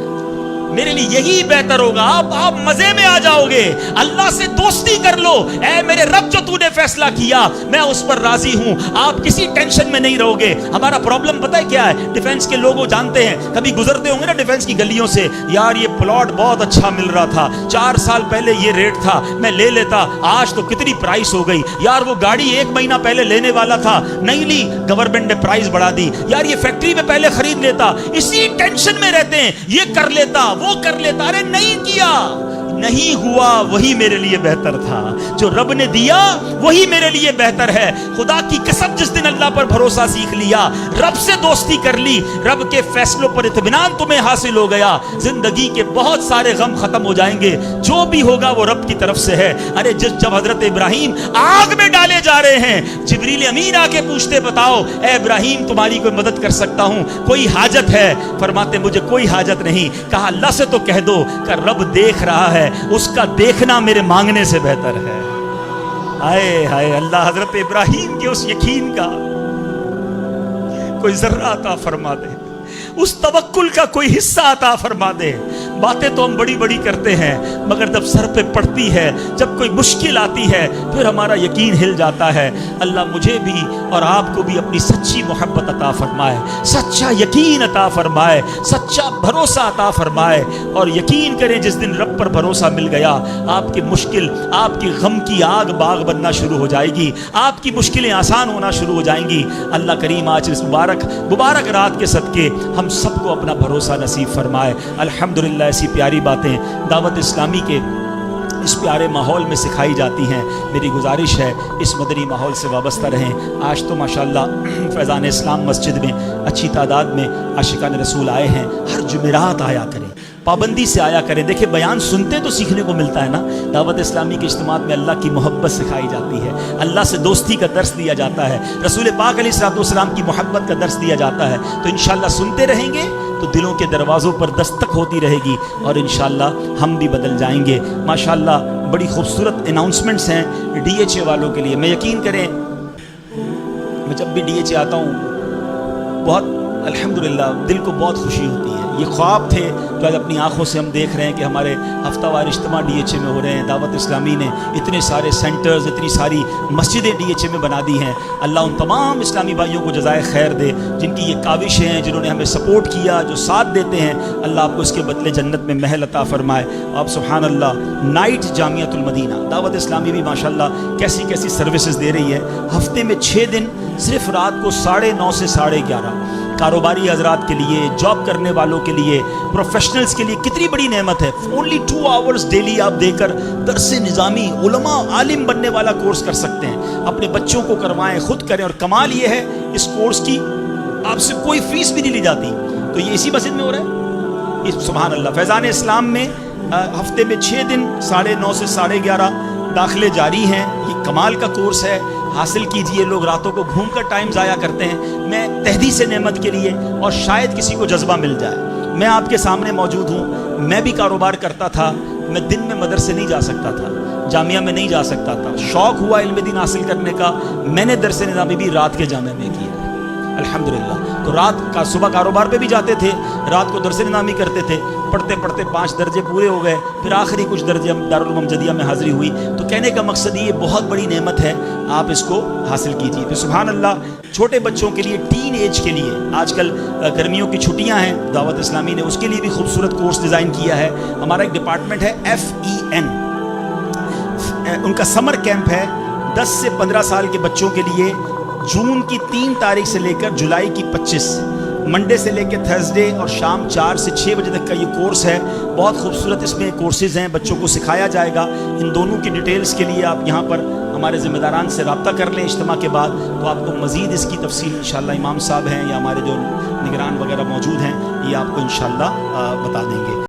میرے لیے یہی بہتر ہوگا. آپ مزے میں آ جاؤ گے. اللہ سے دوستی کر لو. اے میرے رب, جو تو نے فیصلہ کیا میں اس پر راضی ہوں. آپ کسی ٹینشن میں نہیں رہو گے. ہمارا پرابلم پتہ ہے کیا ہے؟ ڈیفنس کے لوگ جانتے ہیں, کبھی گزرتے ہوں گے نا ڈیفنس کی گلیوں سے, یار یہ پلاٹ بہت اچھا مل رہا تھا, 4 سال پہلے یہ ریٹ تھا, میں لے لیتا, آج تو کتنی پرائس ہو گئی. یار وہ گاڑی 1 مہینہ پہلے لینے والا تھا, نہیں لی, گورنمنٹ نے پرائس بڑھا دی. یار یہ فیکٹری میں پہلے خرید لیتا. اسی ٹینشن میں رہتے ہیں, یہ کر لیتا, وہ کر لیتا. ارے نہیں کیا, نہیں ہوا, وہی میرے لیے بہتر تھا. جو رب نے دیا وہی میرے لیے بہتر ہے. خدا کی قسم, جس دن اللہ پر بھروسہ سیکھ لیا, رب سے دوستی کر لی, رب کے فیصلوں پر اطمینان تمہیں حاصل ہو گیا, زندگی کے بہت سارے غم ختم ہو جائیں گے. جو بھی ہوگا وہ رب کی طرف سے ہے. ارے جب حضرت ابراہیم آگ میں ڈالے جا رہے ہیں, جبریل امین آ کے پوچھتے, بتاؤ اے ابراہیم تمہاری کوئی مدد کر سکتا ہوں, کوئی حاجت ہے؟ فرماتے مجھے کوئی حاجت نہیں. کہا اللہ سے تو کہہ دو کہ رب دیکھ رہا ہے, اس کا دیکھنا میرے مانگنے سے بہتر ہے. ہائے ہائے اللہ حضرت ابراہیم کے اس یقین کا کوئی ذرہ عطا فرما دے, اس توکل کا کوئی حصہ عطا فرما دے. باتیں تو ہم بڑی بڑی کرتے ہیں, مگر جب سر پہ پڑتی ہے, جب کوئی مشکل آتی ہے, پھر ہمارا یقین ہل جاتا ہے. اللہ مجھے بھی اور آپ کو بھی اپنی سچی محبت عطا فرمائے, سچا یقین عطا فرمائے, سچا بھروسہ عطا فرمائے. اور یقین کریں جس دن رب پر بھروسہ مل گیا, آپ کی مشکل, آپ کی غم کی آگ باغ بننا شروع ہو جائے گی, آپ کی مشکلیں آسان ہونا شروع ہو جائیں گی. اللہ کریم آج اس مبارک رات کے صدقے ہم سب کو اپنا بھروسہ نصیب فرمائے. الحمدللہ ایسی پیاری باتیں دعوت اسلامی کے اس پیارے ماحول میں سکھائی جاتی ہیں. میری گزارش ہے اس مدنی ماحول سے وابستہ رہیں. آج تو ماشاءاللہ فیضان اسلام مسجد میں اچھی تعداد میں عاشقان رسول آئے ہیں. ہر جمعرات آیا کریں, پابندی سے آیا کریں. دیکھیں بیان سنتے تو سیکھنے کو ملتا ہے نا. دعوت اسلامی کے اجتماعات میں اللہ کی محبت سکھائی جاتی ہے, اللہ سے دوستی کا درس دیا جاتا ہے, رسول پاک علیہ الصلوۃ والسلام کی محبت کا درس دیا جاتا ہے. تو انشاءاللہ سنتے رہیں گے تو دلوں کے دروازوں پر دستک ہوتی رہے گی, اور انشاءاللہ ہم بھی بدل جائیں گے. ماشاءاللہ بڑی خوبصورت اناؤنسمنٹس ہیں ڈی ایچ اے والوں کے لیے. میں یقین کریں, میں جب بھی ڈی ایچ اے آتا ہوں بہت الحمدللہ دل کو بہت خوشی ہوتی ہے. یہ خواب تھے جو آج اپنی آنکھوں سے ہم دیکھ رہے ہیں کہ ہمارے ہفتہ وار اجتماع ڈی ایچ اے میں ہو رہے ہیں. دعوت اسلامی نے اتنے سارے سینٹرز, اتنی ساری مسجدیں ڈی ایچ اے میں بنا دی ہیں. اللہ ان تمام اسلامی بھائیوں کو جزائے خیر دے جن کی یہ کاوشیں ہیں, جنہوں نے ہمیں سپورٹ کیا, جو ساتھ دیتے ہیں. اللہ آپ کو اس کے بدلے جنت میں محل عطا فرمائے. آپ سبحان اللہ, نائٹ جامعۃ المدینہ دعوت اسلامی بھی ماشاءاللہ کیسی کیسی سروسز دے رہی ہے. ہفتے میں 6 دن صرف رات کو 9:30 سے 11:30. کاروباری حضرات کے لیے, جاب کرنے والوں کے لیے, پروفیشنلز کے لیے کتنی بڑی نعمت ہے. اونلی 2 آورز ڈیلی آپ دے کر درس نظامی, علماء, عالم بننے والا کورس کر سکتے ہیں. اپنے بچوں کو کروائیں, خود کریں. اور کمال یہ ہے اس کورس کی آپ سے کوئی فیس بھی نہیں لی جاتی. تو یہ اسی مسجد میں ہو رہا ہے. یہ سبحان اللہ فیضان اسلام میں ہفتے میں 6 دن 9:30 سے 11:30 داخلے جاری ہیں. یہ کمال کا کورس ہے, حاصل کیجئے. لوگ راتوں کو گھوم کر ٹائم ضائع کرتے ہیں. میں تحدیث نعمت کے لیے, اور شاید کسی کو جذبہ مل جائے, میں آپ کے سامنے موجود ہوں. میں بھی کاروبار کرتا تھا, میں دن میں مدرسے نہیں جا سکتا تھا. جامعہ میں نہیں جا سکتا تھا، شوق ہوا علم دین حاصل کرنے کا، میں نے درس نظامی بھی رات کے جامعہ میں کیا الحمدللہ۔ تو رات کا صبح کاروبار پہ بھی جاتے تھے، رات کو درس نظامی کرتے تھے، پڑھتے پڑھتے 5 درجے پورے ہو گئے، پھر آخری کچھ درجے دارالعلوم امجدیہ میں حاضری ہوئی۔ تو کہنے کا مقصد یہ بہت بڑی نعمت ہے، آپ اس کو حاصل کیجیے۔ پھر سبحان اللہ، چھوٹے بچوں کے لیے، ٹین ایج کے لیے، آج کل گرمیوں کی چھٹیاں ہیں، دعوت اسلامی نے اس کے لیے بھی خوبصورت کورس ڈیزائن کیا ہے۔ ہمارا ایک ڈپارٹمنٹ ہے FEN، ان کا سمر کیمپ ہے 10 سے 15 سال کے بچوں کے لیے، جون کی 3 تاریخ سے لے کر جولائی کی 25، منڈے سے لے کے تھرسڈے، اور شام 4 سے 6 بجے تک کا یہ کورس ہے۔ بہت خوبصورت اس میں کورسز ہیں، بچوں کو سکھایا جائے گا۔ ان دونوں کی ڈیٹیلز کے لیے آپ یہاں پر ہمارے ذمہ داران سے رابطہ کر لیں اجتماع کے بعد، تو آپ کو مزید اس کی تفصیل انشاءاللہ امام صاحب ہیں یا ہمارے جو نگران وغیرہ موجود ہیں، یہ آپ کو انشاءاللہ بتا دیں گے۔